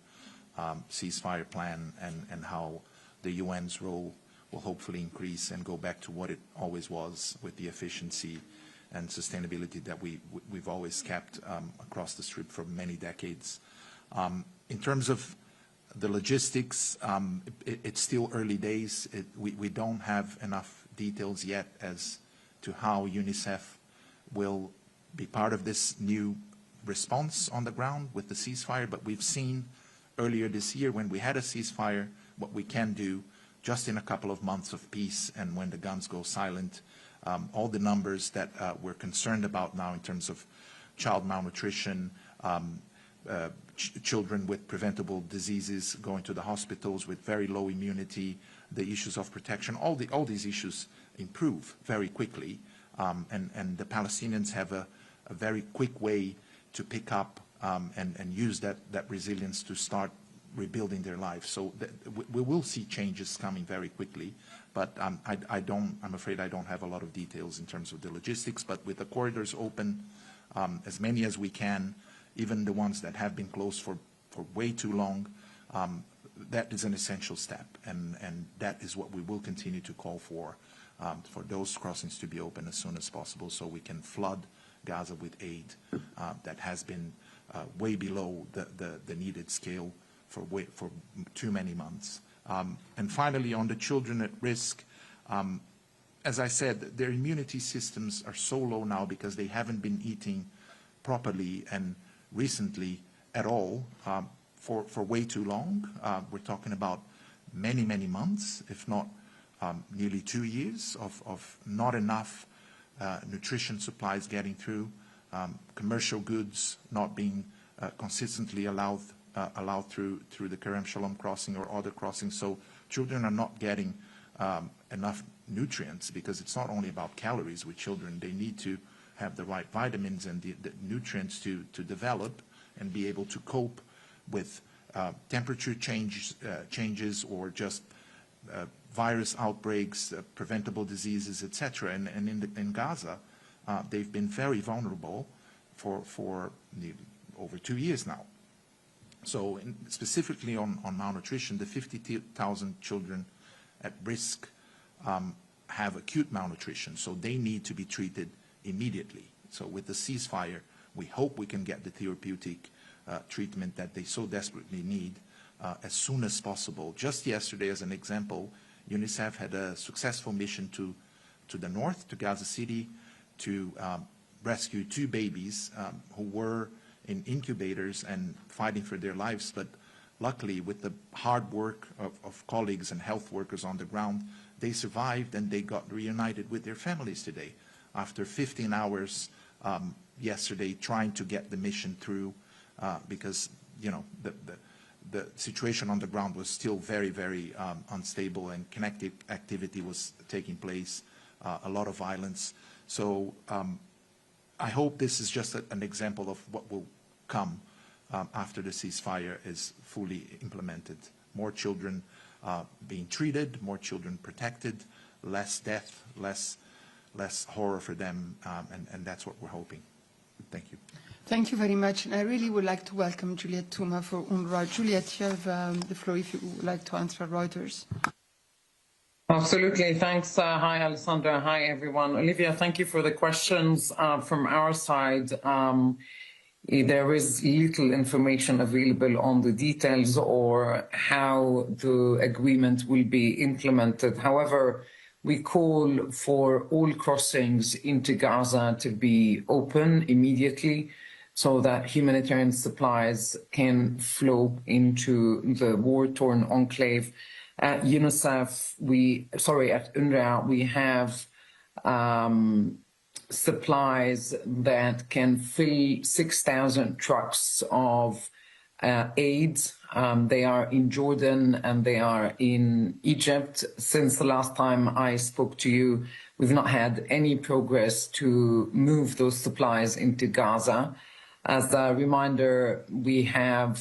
ceasefire plan and how the UN's role will hopefully increase and go back to what it always was with the efficiency and sustainability that we've always kept across the Strip for many decades. In terms of the logistics, it's still early days. We don't have enough details yet as to how UNICEF will be part of this new response on the ground with the ceasefire, but we've seen earlier this year when we had a ceasefire what we can do just in a couple of months of peace and when the guns go silent. All the numbers that we're concerned about now in terms of child malnutrition, children with preventable diseases going to the hospitals with very low immunity, the issues of protection, all these issues improve very quickly. And the Palestinians have a very quick way to pick up and use that resilience to start rebuilding their lives. So we will see changes coming very quickly, but I'm afraid I don't have a lot of details in terms of the logistics, but with the corridors open, as many as we can, even the ones that have been closed for way too long, that is an essential step, and that is what we will continue to call for those crossings to be open as soon as possible so we can flood Gaza with aid that has been way below the needed scale for too many months. And finally, on the children at risk, as I said, their immunity systems are so low now because they haven't been eating properly and recently at all for way too long. We're talking about many, many months, if not nearly 2 years of not enough nutrition supplies getting through, commercial goods not being consistently allowed through the Kerem Shalom crossing or other crossings. So children are not getting enough nutrients because it's not only about calories with children. They need to have the right vitamins and the nutrients to develop and be able to cope with temperature changes or just virus outbreaks, preventable diseases, etc. And in Gaza, they've been very vulnerable for over 2 years now. So specifically on malnutrition, the 50,000 children at risk have acute malnutrition, so they need to be treated immediately. So with the ceasefire, we hope we can get the therapeutic treatment that they so desperately need as soon as possible. Just yesterday, as an example, UNICEF had a successful mission to the north, to Gaza City, to rescue 2 babies who were in incubators and fighting for their lives. But luckily, with the hard work of colleagues and health workers on the ground, they survived and they got reunited with their families today after 15 hours yesterday trying to get the mission through because, you know, the situation on the ground was still very, very unstable, and kinetic activity was taking place, a lot of violence. So I hope this is just an example of what will come after the ceasefire is fully implemented. More children being treated, more children protected, less death, less horror for them, and that's what we're hoping. Thank you. Thank you very much. And I really would like to welcome Juliette Touma for UNRWA. Juliette, you have the floor if you would like to answer Reuters. Absolutely. Thanks. Hi, Alessandra. Hi, everyone. Olivia, thank you for the questions. From our side, there is little information available on the details or how the agreement will be implemented. However, we call for all crossings into Gaza to be open immediately so that humanitarian supplies can flow into the war-torn enclave. At UNICEF, at UNRWA, we have supplies that can fill 6,000 trucks of aid. They are in Jordan and they are in Egypt. Since the last time I spoke to you, we've not had any progress to move those supplies into Gaza. As a reminder, we have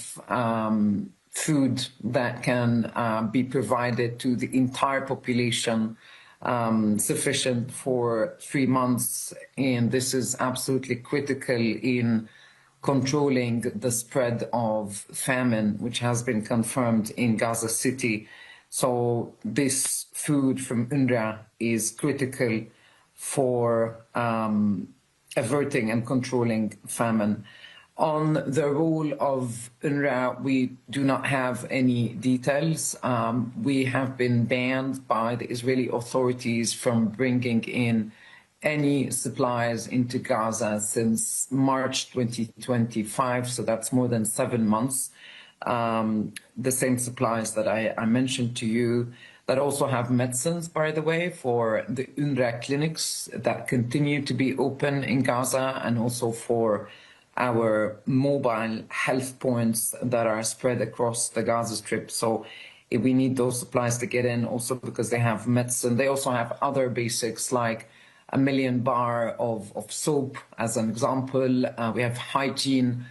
food that can be provided to the entire population, sufficient for 3 months, and this is absolutely critical in controlling the spread of famine, which has been confirmed in Gaza City. So this food from UNRWA is critical for averting and controlling famine. On the role of UNRWA, we do not have any details. We have been banned by the Israeli authorities from bringing in any supplies into Gaza since March 2025, so that's more than 7 months. The same supplies that I mentioned to you, that also have medicines, by the way, for the UNRWA clinics that continue to be open in Gaza, and also for our mobile health points that are spread across the Gaza Strip. So if we need those supplies to get in, also because they have medicine. They also have other basics like 1 million bar of soap, as an example. We have hygiene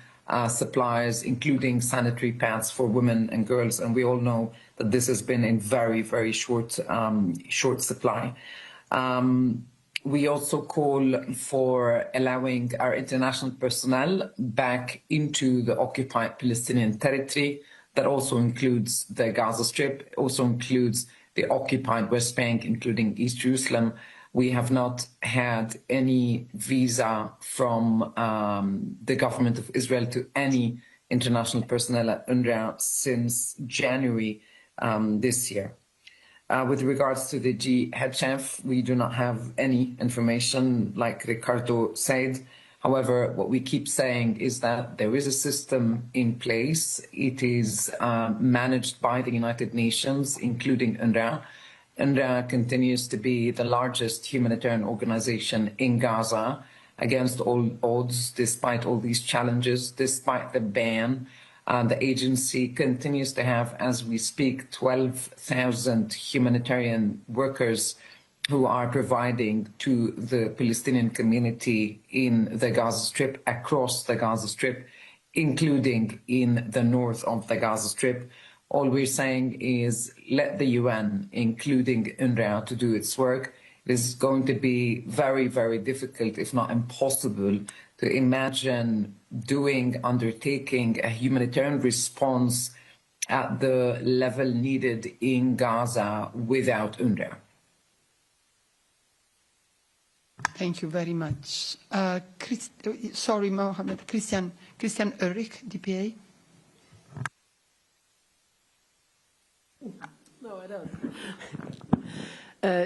supplies, including sanitary pads for women and girls. And we all know that this has been in very, very short supply. We also call for allowing our international personnel back into the occupied Palestinian territory. That also includes the Gaza Strip, also includes the occupied West Bank, including East Jerusalem. We have not had any visa from the government of Israel to any international personnel at UNRWA since January this year. With regards to the GHF, we do not have any information, like Ricardo said. However, what we keep saying is that there is a system in place. It is managed by the United Nations, including UNRWA. UNRWA continues to be the largest humanitarian organization in Gaza, against all odds, despite all these challenges, despite the ban. The agency continues to have, as we speak, 12,000 humanitarian workers who are providing to the Palestinian community in the Gaza Strip, across the Gaza Strip, including in the north of the Gaza Strip. All we're saying is let the UN, including UNRWA, to do its work. It is going to be very, very difficult, if not impossible, to imagine undertaking a humanitarian response at the level needed in Gaza without UNRWA. Thank you very much. Sorry, Mohammed. Christian Ulrich, DPA. No, I don't.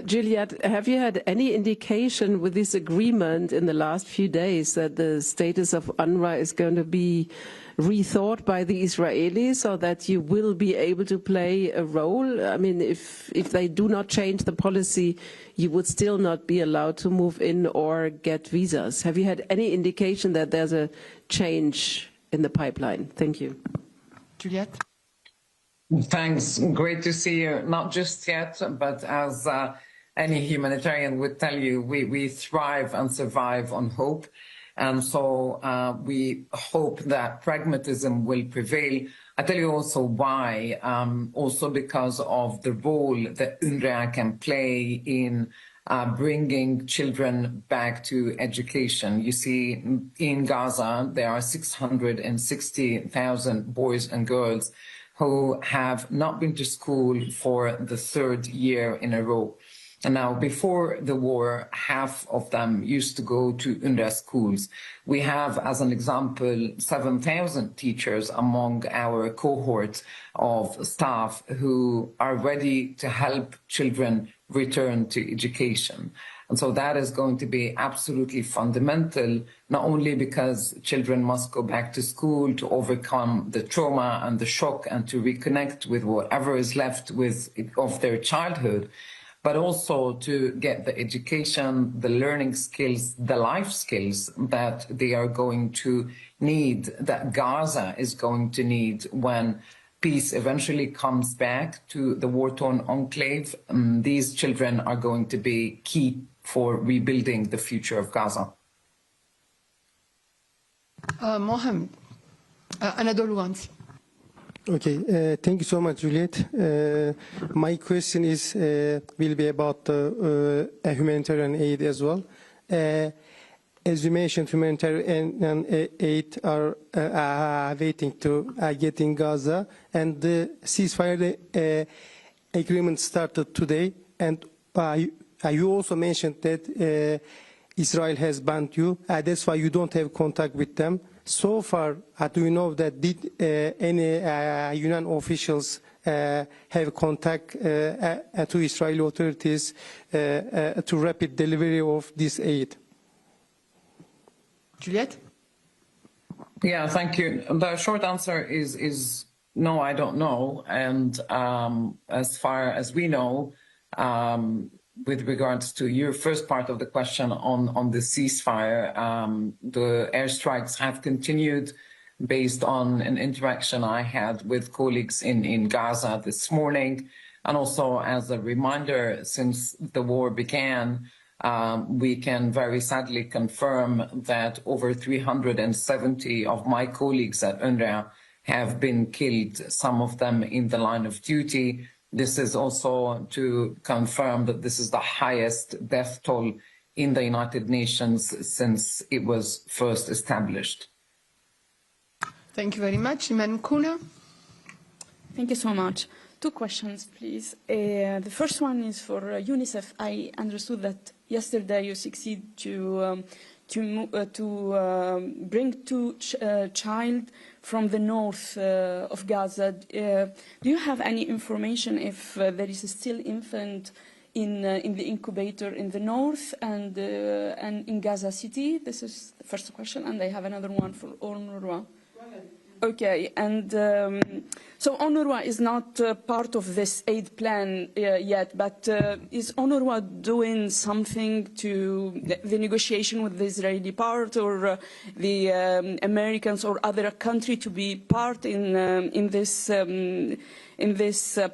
Juliette, have you had any indication with this agreement in the last few days that the status of UNRWA is going to be rethought by the Israelis, or that you will be able to play a role? I mean, if they do not change the policy, you would still not be allowed to move in or get visas. Have you had any indication that there's a change in the pipeline? Thank you. Juliette? Thanks. Great to see you. Not just yet, but as any humanitarian would tell you, we thrive and survive on hope. And so we hope that pragmatism will prevail. I tell you also why, also because of the role that UNRWA can play in bringing children back to education. You see, in Gaza, there are 660,000 boys and girls who have not been to school for the third year in a row. And now, before the war, half of them used to go to UNRWA schools. We have, as an example, 7,000 teachers among our cohort of staff who are ready to help children return to education. And so that is going to be absolutely fundamental, not only because children must go back to school to overcome the trauma and the shock and to reconnect with whatever is left of their childhood, but also to get the education, the learning skills, the life skills that they are going to need, that Gaza is going to need when peace eventually comes back to the war-torn enclave. These children are going to be key for rebuilding the future of Gaza. Mohammed, Anadolu Wansi. Okay, thank you so much, Juliet. My question is will be about humanitarian aid as well. As you mentioned, humanitarian aid are waiting to get in Gaza, and the ceasefire agreement started today. And you also mentioned that Israel has banned you. That's why you don't have contact with them. So far, do you know that did any UN officials have contact to Israeli authorities to rapid delivery of this aid? Juliette? Yeah, thank you. The short answer is no, I don't know. And as far as we know, with regards to your first part of the question on the ceasefire, the airstrikes have continued based on an interaction I had with colleagues in Gaza this morning. And also as a reminder, since the war began, we can very sadly confirm that over 370 of my colleagues at UNRWA have been killed, some of them in the line of duty. This is also to confirm that this is the highest death toll in the United Nations since it was first established. Thank you very much. Iman Kuna. Thank you so much. Two questions, please. The first one is for UNICEF. I understood that yesterday you succeeded to bring two child from the north of Gaza. Do you have any information if there is still infant in the incubator in the north and in Gaza City? This is the first question, and I have another one for UNRWA. Okay, and so UNRWA is not part of this aid plan yet, but is UNRWA doing something to the negotiation with the Israeli part or the Americans or other country to be part in this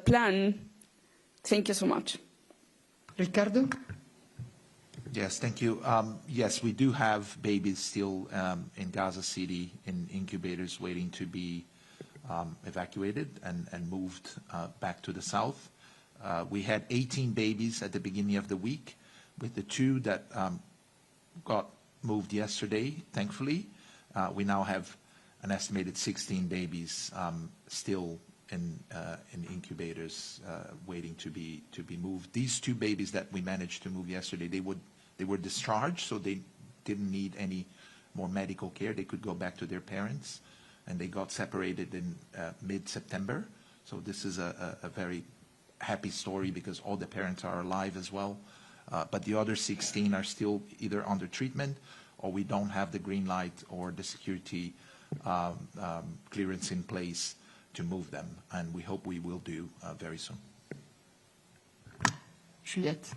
plan? Thank you so much. Ricardo? Yes, thank you. Yes, we do have babies still in Gaza City in incubators waiting to be evacuated and moved back to the south. We had 18 babies at the beginning of the week, with the 2 that got moved yesterday, thankfully. We now have an estimated 16 babies still in incubators waiting to be moved. These 2 babies that we managed to move yesterday, they were discharged, so they didn't need any more medical care. They could go back to their parents, and they got separated in mid-September. So this is a very happy story because all the parents are alive as well. But the other 16 are still either under treatment, or we don't have the green light or the security clearance in place to move them. And we hope we will do very soon. Juliette.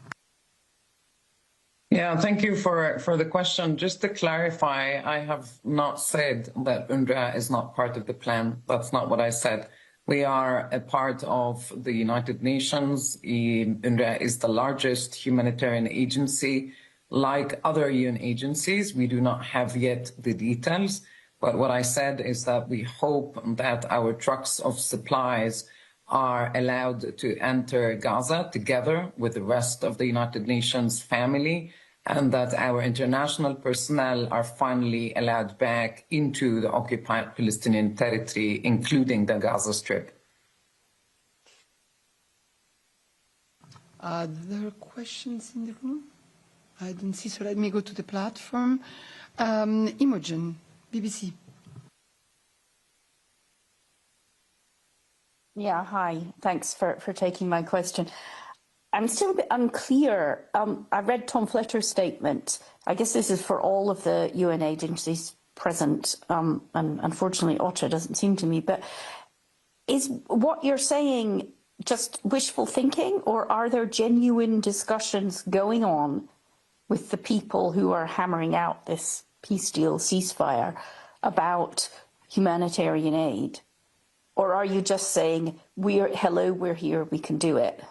Yeah, thank you for the question. Just to clarify, I have not said that UNRWA is not part of the plan. That's not what I said. We are a part of the United Nations. UNRWA is the largest humanitarian agency. Like other UN agencies, we do not have yet the details, but what I said is that we hope that our trucks of supplies are allowed to enter Gaza together with the rest of the United Nations family, and that our international personnel are finally allowed back into the occupied Palestinian territory, including the Gaza Strip. Are there questions in the room? I don't see, so let me go to the platform. Imogen, BBC. Yeah, hi. Thanks for taking my question. I'm still a bit unclear. I read Tom Fletcher's statement. I guess this is for all of the UN agencies present, and unfortunately OCHA doesn't seem to me, but is what you're saying just wishful thinking, or are there genuine discussions going on with the people who are hammering out this peace deal, ceasefire, about humanitarian aid? Or are you just saying, hello, we're here, we can do it?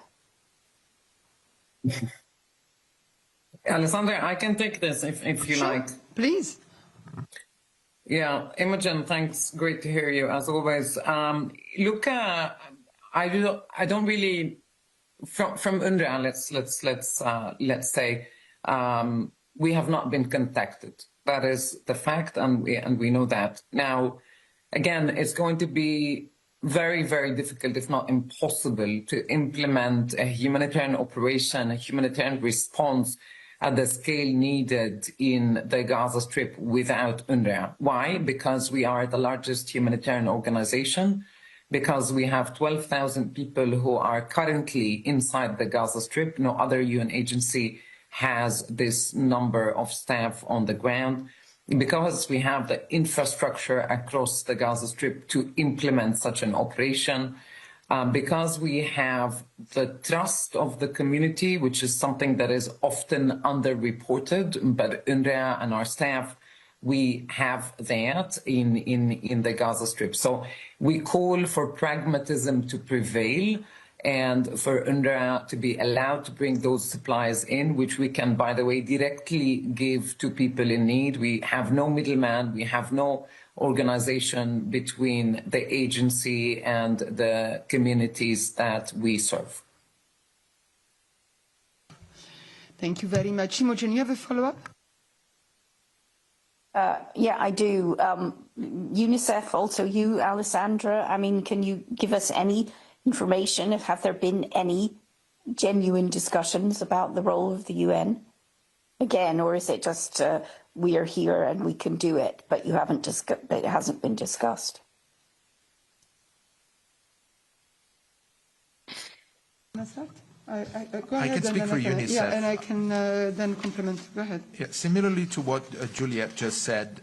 Alessandra, I can take this if you like. Please. Yeah, Imogen, thanks. Great to hear you as always. Look, I don't really from UNRWA. Let's say we have not been contacted. That is the fact, and we know that. Now, again, it's going to be very, very difficult, if not impossible, to implement a humanitarian operation, a humanitarian response at the scale needed in the Gaza Strip without UNRWA. Why? Because we are the largest humanitarian organization, because we have 12,000 people who are currently inside the Gaza Strip. No other UN agency has this number of staff on the ground, because we have the infrastructure across the Gaza Strip to implement such an operation, because we have the trust of the community, which is something that is often underreported, but UNRWA and our staff, we have that in the Gaza Strip. So we call for pragmatism to prevail, and for UNRWA to be allowed to bring those supplies in, which we can, by the way, directly give to people in need. We have no middleman, we have no organization between the agency and the communities that we serve. Thank you very much. Imogen, you have a follow-up? Yeah, I do. UNICEF, also you, Alessandra, I mean, can you give us any information? Have there been any genuine discussions about the role of the UN again, or is it just we are here and we can do it, but you haven't it hasn't been discussed? I can speak for UNICEF. Yeah, and I can then complement. Go ahead. Yeah, similarly to what Juliette just said,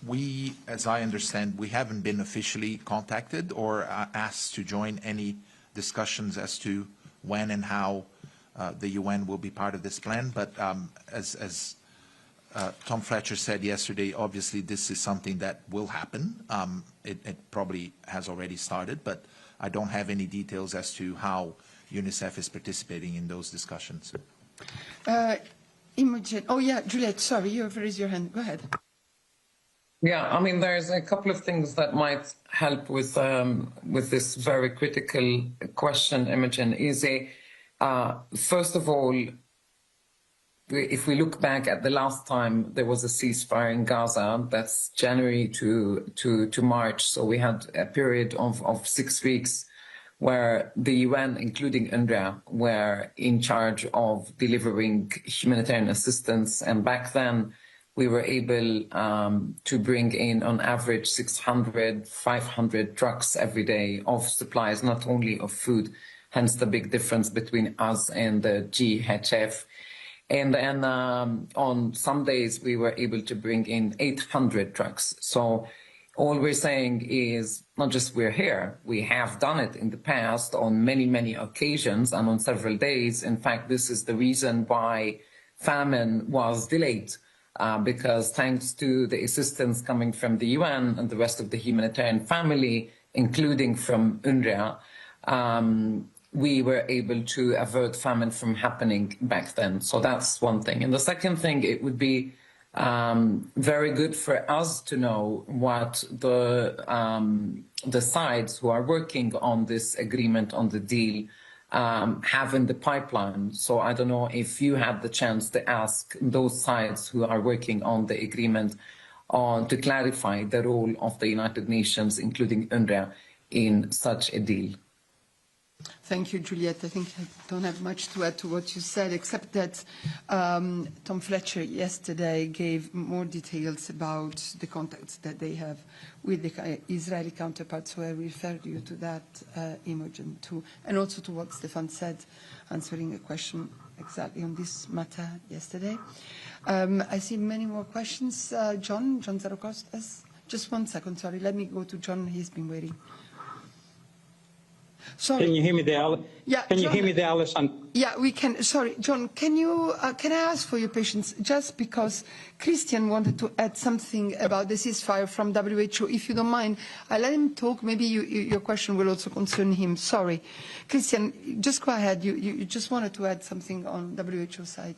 we, as I understand, we haven't been officially contacted or asked to join any discussions as to when and how the UN will be part of this plan. But as Tom Fletcher said yesterday, obviously this is something that will happen. It probably has already started, but I don't have any details as to how UNICEF is participating in those discussions. Imogen, oh yeah, Juliette, sorry, you've raised your hand. Go ahead. Yeah, I mean, there's a couple of things that might help with this very critical question, Imogen. First of all, if we look back at the last time there was a ceasefire in Gaza, that's January to March, so we had a period of 6 weeks where the UN, including UNRWA, were in charge of delivering humanitarian assistance. And back then, we were able to bring in, on average, 600, 500 trucks every day of supplies, not only of food, hence the big difference between us and the GHF. And then on some days, we were able to bring in 800 trucks. So all we're saying is not just we're here, we have done it in the past on many, many occasions and on several days. In fact, this is the reason why famine was delayed, because thanks to the assistance coming from the UN and the rest of the humanitarian family, including from UNRWA, we were able to avert famine from happening back then. So that's one thing. And the second thing, it would be very good for us to know what the sides who are working on this agreement, on the deal, have in the pipeline. So I don't know if you had the chance to ask those sides who are working on the agreement to clarify the role of the United Nations, including UNRWA, in such a deal. Thank you, Juliette. I think I don't have much to add to what you said, except that Tom Fletcher yesterday gave more details about the contacts that they have with the Israeli counterparts, so I referred you to that, Imogen, too, and also to what Stefan said, answering a question exactly on this matter yesterday. I see many more questions. John Zarokostas. Just 1 second, sorry. Let me go to John. He's been waiting. Sorry. Can you hear me there? Yeah, can you hear me there, Alessandra? Yeah, we can. Sorry, John, can I ask for your patience, just because Christian wanted to add something about the ceasefire from WHO. If you don't mind, I'll let him talk. Maybe your question will also concern him. Sorry. Christian, just go ahead. You just wanted to add something on WHO side.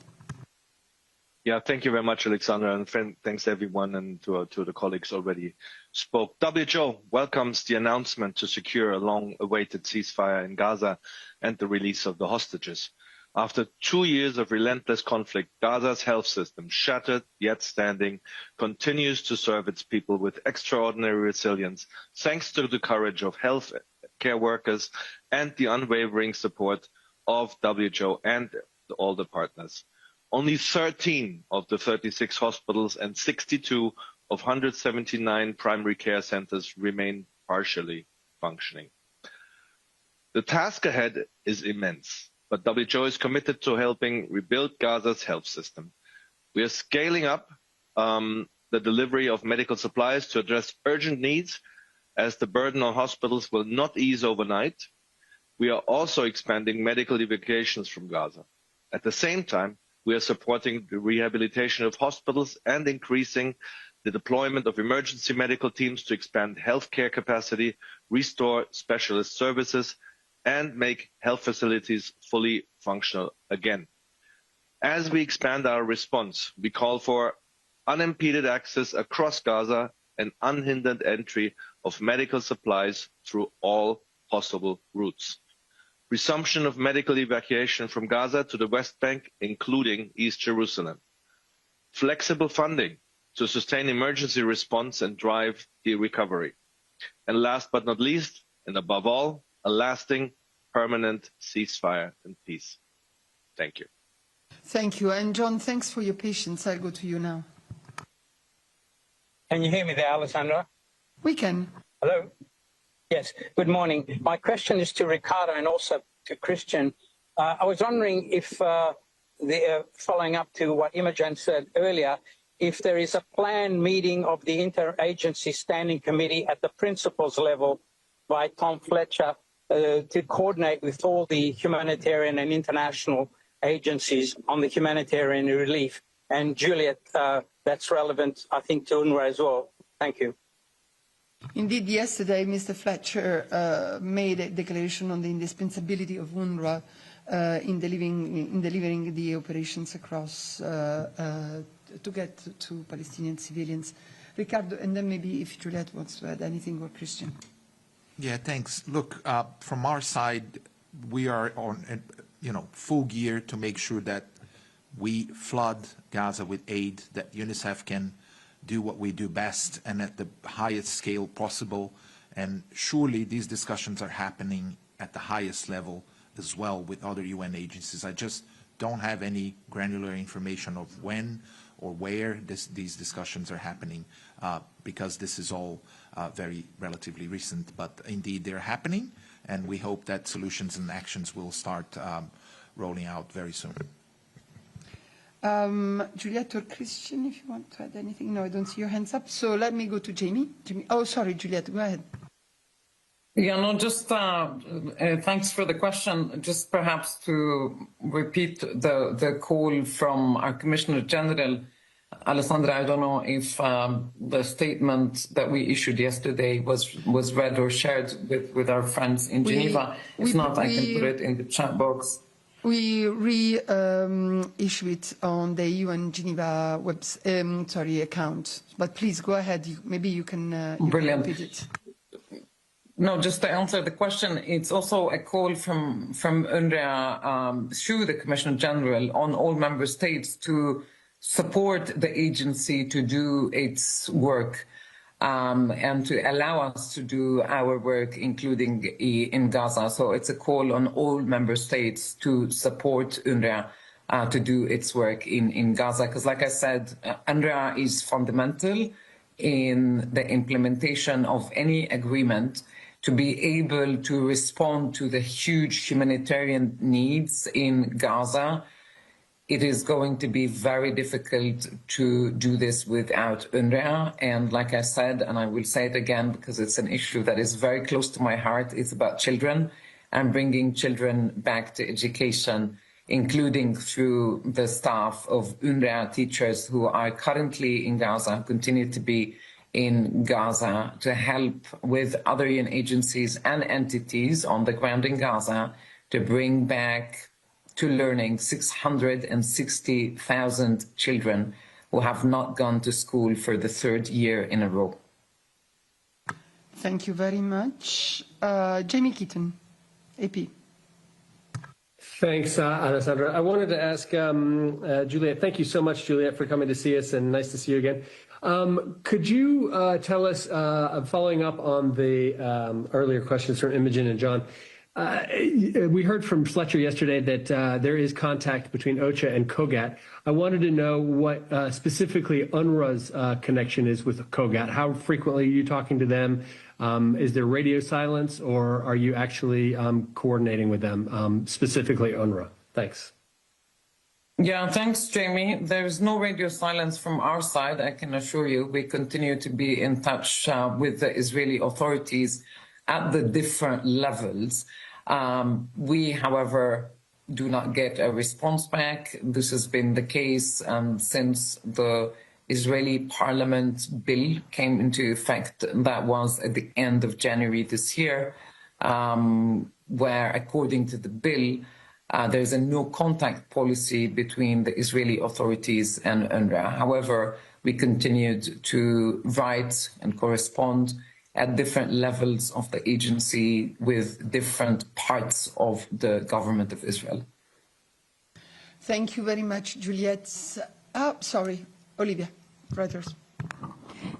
Yeah, thank you very much, Alexandra, and thanks everyone and to the colleagues already spoke. WHO welcomes the announcement to secure a long-awaited ceasefire in Gaza and the release of the hostages. After 2 years of relentless conflict, Gaza's health system, shattered yet standing, continues to serve its people with extraordinary resilience, thanks to the courage of health care workers and the unwavering support of WHO and all the partners. Only 13 of the 36 hospitals and 62 of 179 primary care centers remain partially functioning. The task ahead is immense, but WHO is committed to helping rebuild Gaza's health system. We are scaling up the delivery of medical supplies to address urgent needs, as the burden on hospitals will not ease overnight. We are also expanding medical evacuations from Gaza. At the same time, we are supporting the rehabilitation of hospitals and increasing the deployment of emergency medical teams to expand healthcare capacity, restore specialist services, and make health facilities fully functional again. As we expand our response, we call for unimpeded access across Gaza and unhindered entry of medical supplies through all possible routes. Resumption of medical evacuation from Gaza to the West Bank, including East Jerusalem. Flexible funding to sustain emergency response and drive the recovery. And last but not least, and above all, a lasting, permanent ceasefire and peace. Thank you. Thank you. And John, thanks for your patience. I'll go to you now. Can you hear me there, Alessandra? We can. Hello? Yes, good morning. My question is to Ricardo and also to Christian. I was wondering if, following up to what Imogen said earlier, if there is a planned meeting of the Interagency Standing Committee at the principals level by Tom Fletcher to coordinate with all the humanitarian and international agencies on the humanitarian relief. And Juliet, that's relevant, I think, to UNRWA as well. Thank you. Indeed, yesterday, Mr. Fletcher made a declaration on the indispensability of UNRWA in delivering the operations across to get to Palestinian civilians. Ricardo, and then maybe if Juliette wants to add anything, or Christian. Yeah, thanks. Look, from our side, we are on full gear to make sure that we flood Gaza with aid, that UNICEF can do what we do best and at the highest scale possible. And surely these discussions are happening at the highest level as well with other UN agencies. I just don't have any granular information of when or where these discussions are happening because this is all very relatively recent. But indeed, they're happening, and we hope that solutions and actions will start rolling out very soon. Juliette or Christian, if you want to add anything. No, I don't see your hands up. So let me go to Jamie. Oh, sorry, Juliette, go ahead. Yeah, no, just thanks for the question. Just perhaps to repeat the call from our Commissioner General Alessandra, I don't know if the statement that we issued yesterday was read or shared with our friends in Geneva. If not, I can put it in the chat box. We issue it on the UN Geneva account. But please go ahead. Maybe you can Brilliant. repeat it. No, just to answer the question, it's also a call from UNRWA through the Commissioner General on all member states to support the agency to do its work and to allow us to do our work, including in Gaza. So it's a call on all member states to support UNRWA to do its work in Gaza. Because like I said, UNRWA is fundamental in the implementation of any agreement to be able to respond to the huge humanitarian needs in Gaza. It is going to be very difficult to do this without UNRWA. And like I said, and I will say it again because it's an issue that is very close to my heart, it's about children and bringing children back to education, including through the staff of UNRWA teachers who are currently in Gaza, continue to be in Gaza, to help with other UN agencies and entities on the ground in Gaza to bring back to learning 660,000 children who have not gone to school for the third year in a row. Thank you very much. Jamie Keaton, AP. Thanks, Alessandra. I wanted to ask Juliet, thank you so much, Juliet, for coming to see us, and nice to see you again. Could you tell us, following up on the earlier questions from Imogen and John, we heard from Fletcher yesterday that there is contact between OCHA and COGAT. I wanted to know what specifically UNRWA's connection is with COGAT. How frequently are you talking to them? Is there radio silence, or are you actually coordinating with them, specifically UNRWA? Thanks. Yeah, thanks, Jamie. There's no radio silence from our side, I can assure you. We continue to be in touch with the Israeli authorities at the different levels. We, however, do not get a response back. This has been the case since the Israeli parliament bill came into effect. That was at the end of January this year, where, according to the bill, there's a no contact policy between the Israeli authorities and UNRWA. However, we continued to write and correspond at different levels of the agency with different parts of the government of Israel. Thank you very much, Juliet. Sorry, Olivia, Reuters.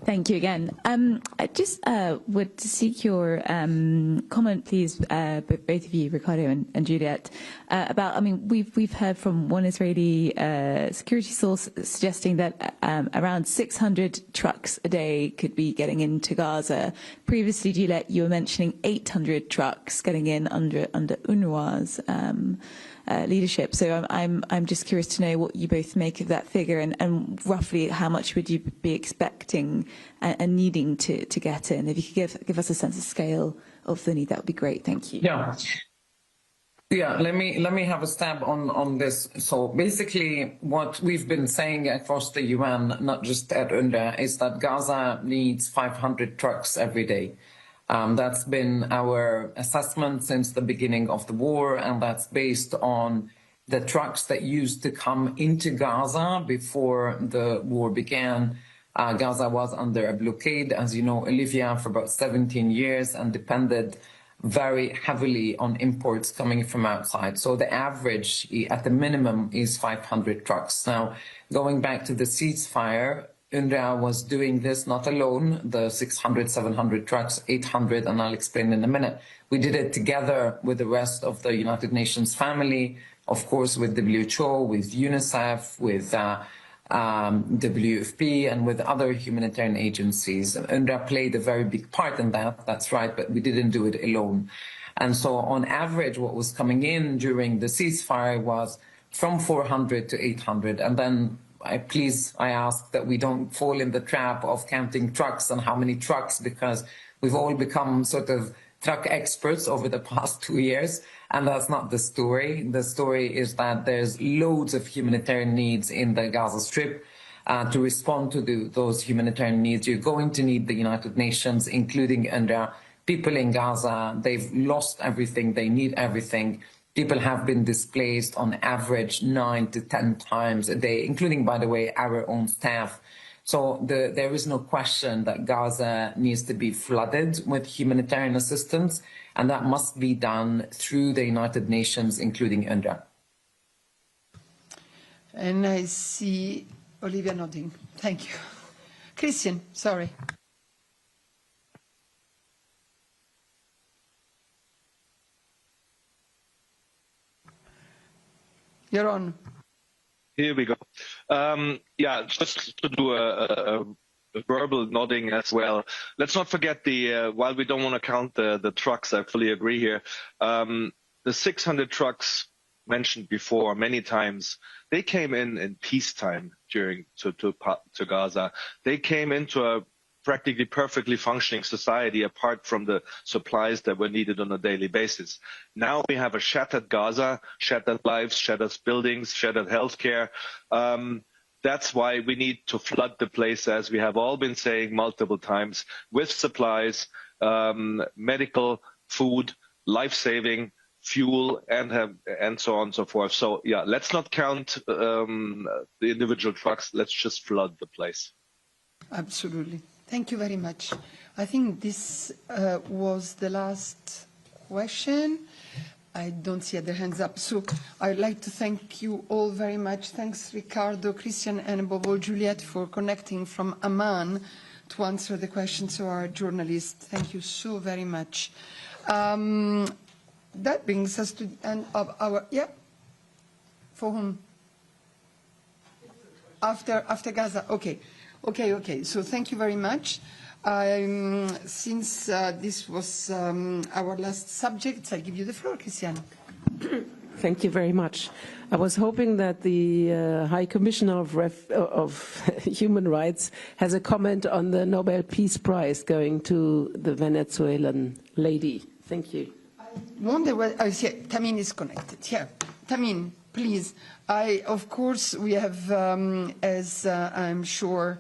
Thank you again. I just would seek your comment, please, both of you, Ricardo and Juliet, about, I mean, we've heard from one Israeli security source suggesting that around 600 trucks a day could be getting into Gaza. Previously, Juliet, you were mentioning 800 trucks getting in under UNRWA's leadership. So I'm just curious to know what you both make of that figure, and roughly how much would you be expecting and needing to get in? If you could give us a sense of scale of the need, that would be great. Thank you. Yeah, let me have a stab on this. So basically, what we've been saying across the UN, not just at UNRWA, is that Gaza needs 500 trucks every day. That's been our assessment since the beginning of the war, and that's based on the trucks that used to come into Gaza before the war began. Gaza was under a blockade, as you know, Olivia, for about 17 years and depended very heavily on imports coming from outside. So the average, at the minimum, is 500 trucks. Now, going back to the ceasefire, UNRWA was doing this not alone, the 600, 700 trucks, 800, and I'll explain in a minute. We did it together with the rest of the United Nations family, of course, with WHO, with UNICEF, with WFP, and with other humanitarian agencies. UNRWA played a very big part in that, that's right, but we didn't do it alone. And so on average, what was coming in during the ceasefire was from 400 to 800, and then I ask that we don't fall in the trap of counting trucks and how many trucks, because we've all become sort of truck experts over the past 2 years, and that's not the story. The story is that there's loads of humanitarian needs in the Gaza Strip. to respond to those humanitarian needs. You're going to need the United Nations, including UNRWA. People in Gaza, they've lost everything, they need everything. People have been displaced on average 9 to 10 times a day, including, by the way, our own staff. So there is no question that Gaza needs to be flooded with humanitarian assistance, and that must be done through the United Nations, including UNRWA. And I see Olivia nodding. Thank you. Christian, sorry. You're on. Here we go. Yeah, just to do a verbal nodding as well. Let's not forget while we don't want to count the trucks, I fully agree here. The 600 trucks mentioned before many times, they came in peacetime to Gaza. They came into a practically perfectly functioning society apart from the supplies that were needed on a daily basis. Now we have a shattered Gaza, shattered lives, shattered buildings, shattered healthcare. That's why we need to flood the place, as we have all been saying multiple times, with supplies, medical, food, life-saving, fuel, and so on and so forth. So yeah, let's not count the individual trucks. Let's just flood the place. Absolutely. Thank you very much. I think this was the last question. I don't see other hands up. So I'd like to thank you all very much. Thanks, Ricardo, Christian, and above all, Juliette, for connecting from Amman to answer the questions of our journalists. Thank you so very much. That brings us to the end of our, yeah? For whom? After Gaza, okay. Okay. So thank you very much. Since this was our last subject, I give you the floor, Christiane. Thank you very much. I was hoping that the High Commissioner of Human Rights has a comment on the Nobel Peace Prize going to the Venezuelan lady. Thank you. I wonder what, Tamin is connected. Yeah, Tamin, please. Of course, we have, as I'm sure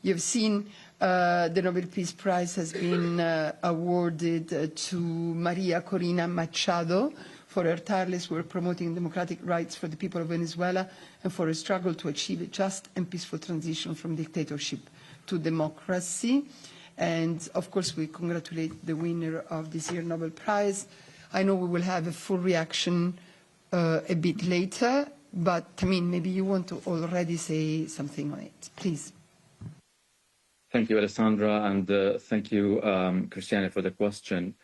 you've seen, the Nobel Peace Prize has been awarded to Maria Corina Machado for her tireless work promoting democratic rights for the people of Venezuela and for her struggle to achieve a just and peaceful transition from dictatorship to democracy. And of course, we congratulate the winner of this year's Nobel Prize. I know we will have a full reaction a bit later, but Tamin, maybe you want to already say something on it. Please. Thank you, Alessandra, and thank you, Christiane, for the question.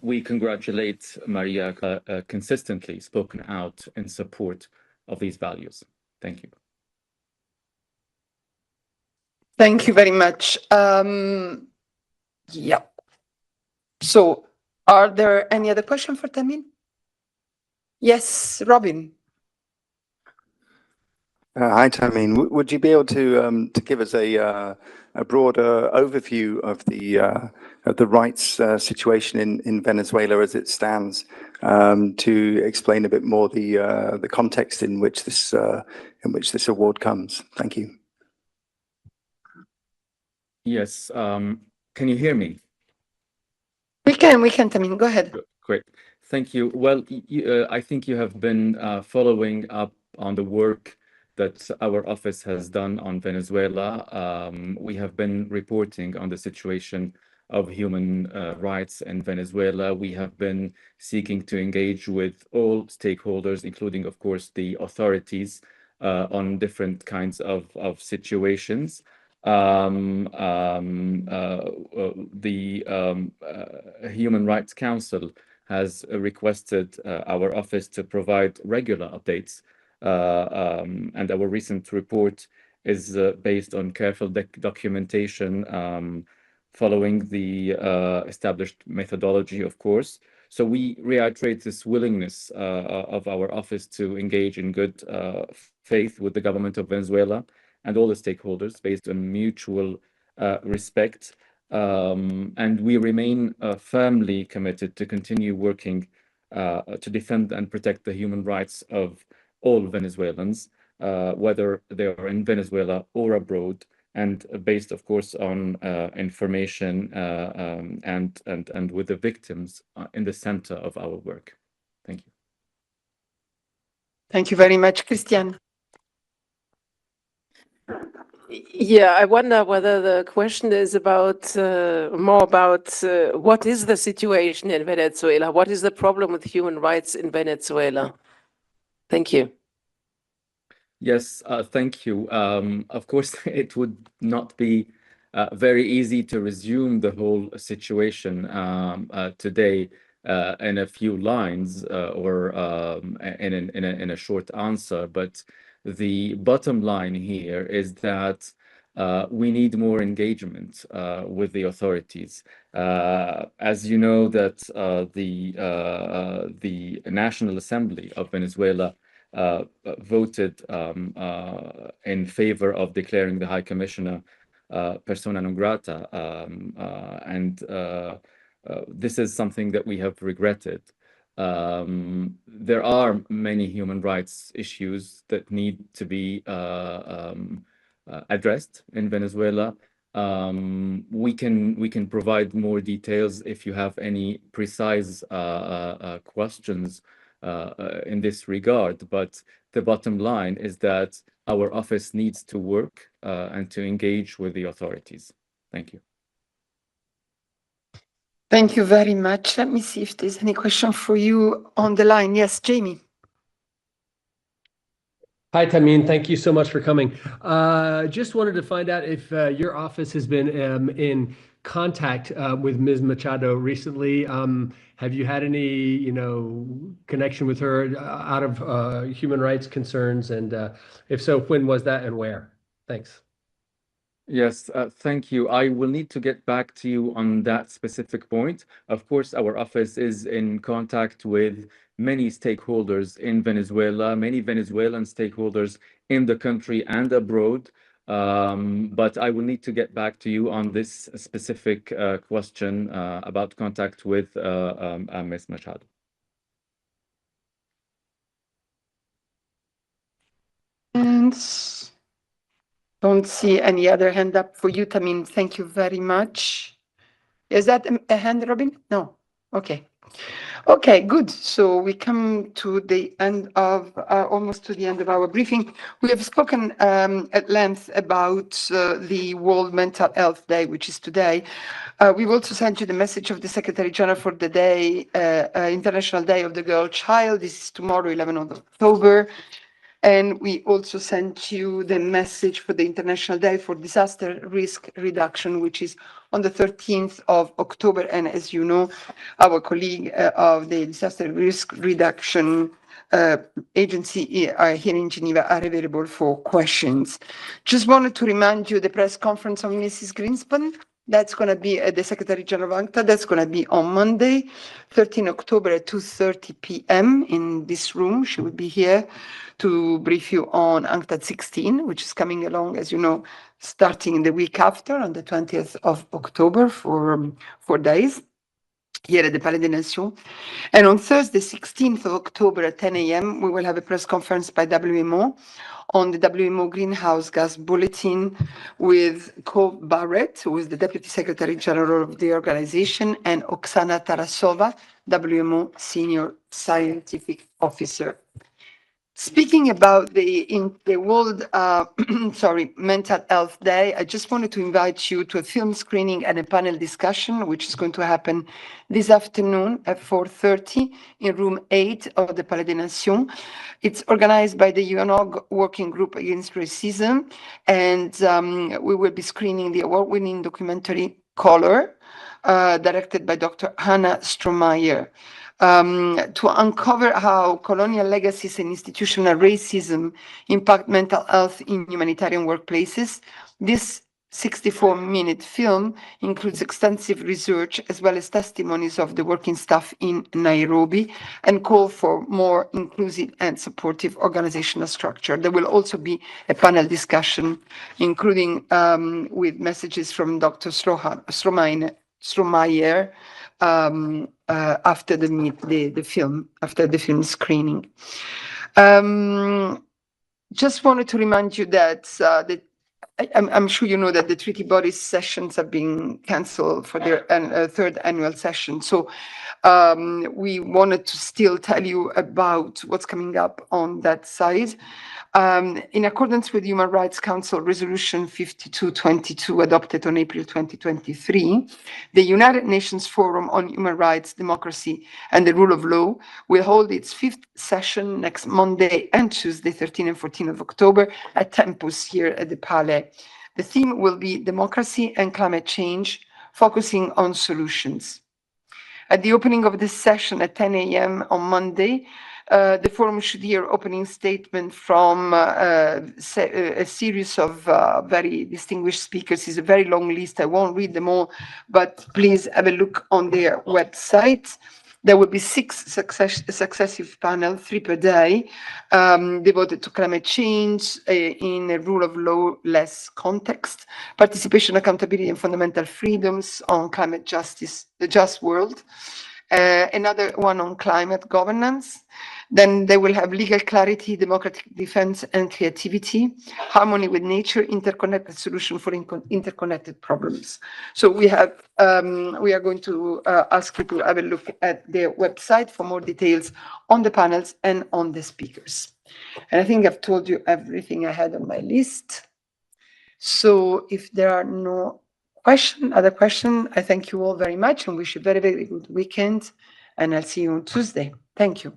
We congratulate Maria consistently spoken out in support of these values. Thank you. Thank you very much. Yeah. So, are there any other questions for Tamin? Yes, Robin. Hi, Tamin. Would you be able to give us a broader overview of the rights situation in Venezuela as it stands, to explain a bit more the context in which this award comes? Thank you. Yes. Can you hear me? We can, Tamin. Go ahead. Great. Thank you. Well, I think you have been following up on the work that our office has done on Venezuela. We have been reporting on the situation of human rights in Venezuela. We have been seeking to engage with all stakeholders, including, of course, the authorities on different kinds of situations. The Human Rights Council has requested our office to provide regular updates, and our recent report is based on careful documentation following the established methodology, of course. So we reiterate this willingness of our office to engage in good faith with the government of Venezuela and all the stakeholders based on mutual respect. And we remain firmly committed to continue working to defend and protect the human rights of all Venezuelans. whether they are in Venezuela or abroad, and based, of course, on information and with the victims in the center of our work. Thank you. Thank you very much, Christian. Yeah, I wonder whether the question is about more about what is the situation in Venezuela? What is the problem with human rights in Venezuela? Thank you. Yes, thank you. Of course, it would not be very easy to resume the whole situation today in a few lines or in a short answer, but the bottom line here is that we need more engagement with the authorities. As you know, that the National Assembly of Venezuela voted in favor of declaring the High Commissioner persona non grata, and this is something that we have regretted. There are many human rights issues that need to be addressed in Venezuela. We can provide more details if you have any precise questions in this regard, but the bottom line is that our office needs to work and to engage with the authorities. Thank you. Thank you very much. Let me see if there's any question for you on the line. Yes, Jamie. Hi, Tamim. Thank you so much for coming. Just wanted to find out if your office has been in contact with Ms. Machado recently. Have you had any, connection with her out of human rights concerns? And if so, when was that and where? Thanks. Yes, thank you. I will need to get back to you on that specific point. Of course, our office is in contact with many stakeholders in Venezuela, many Venezuelan stakeholders in the country and abroad. But I will need to get back to you on this specific question about contact with Ms. Machado. And don't see any other hand up for you, Tamim. Thank you very much. Is that a hand, Robin? No. Okay. Okay, good. So we come to the end of, almost to the end of our briefing. We have spoken at length about the World Mental Health Day, which is today. We've also sent you the message of the Secretary General for the day, International Day of the Girl Child. This is tomorrow, 11th of October. And we also sent you the message for the International Day for Disaster Risk Reduction, which is on the 13th of October. And as you know, our colleague of the Disaster Risk Reduction Agency here in Geneva are available for questions. Just wanted to remind you the press conference of Mrs. Greenspan. That's going to be at the Secretary General of UNCTAD. That's going to be on Monday, 13 October at 2:30 p.m. in this room. She will be here to brief you on UNCTAD 16, which is coming along, as you know, starting the week after on the 20th of October for 4 days here at the Palais des Nations. And on Thursday, 16th of October at 10 a.m., we will have a press conference by WMO on the WMO Greenhouse Gas Bulletin with Cove Barrett, who is the Deputy Secretary General of the organization, and Oksana Tarasova, WMO Senior Scientific Officer. Speaking about the World Mental Health Day, I just wanted to invite you to a film screening and a panel discussion, which is going to happen this afternoon at 4:30 in room 8 of the Palais des Nations. It's organized by the UNOG Working Group Against Racism, and we will be screening the award-winning documentary Color, directed by Dr. Hannah Strohmeyer. To uncover how colonial legacies and institutional racism impact mental health in humanitarian workplaces. This 64-minute film includes extensive research as well as testimonies of the working staff in Nairobi and call for more inclusive and supportive organizational structure. There will also be a panel discussion, including with messages from Dr. Strohmeyer, after the film screening. Just wanted to remind you that I'm sure you know that the treaty bodies sessions have been cancelled for their third annual session. So we wanted to still tell you about what's coming up on that side. In accordance with Human Rights Council Resolution 5222 adopted on April 2023, the United Nations Forum on Human Rights, Democracy and the Rule of Law will hold its 5th session next Monday and Tuesday, 13 and 14 of October at Tempus here at the Palais. The theme will be Democracy and Climate Change, focusing on solutions. At the opening of this session at 10 a.m. on Monday, the forum should hear opening statement from a series of very distinguished speakers. It's a very long list. I won't read them all, but please have a look on their website. There will be 6 successive panels, 3 per day, devoted to climate change in a rule of law-less context, participation, accountability, and fundamental freedoms on climate justice, the just world. Another one on climate governance. Then they will have legal clarity, democratic defense, and creativity, harmony with nature, interconnected solution for interconnected problems. So we have, we are going to ask you to have a look at their website for more details on the panels and on the speakers. And I think I've told you everything I had on my list. So if there are no other question, I thank you all very much and wish you a very, very good weekend. And I'll see you on Tuesday. Thank you.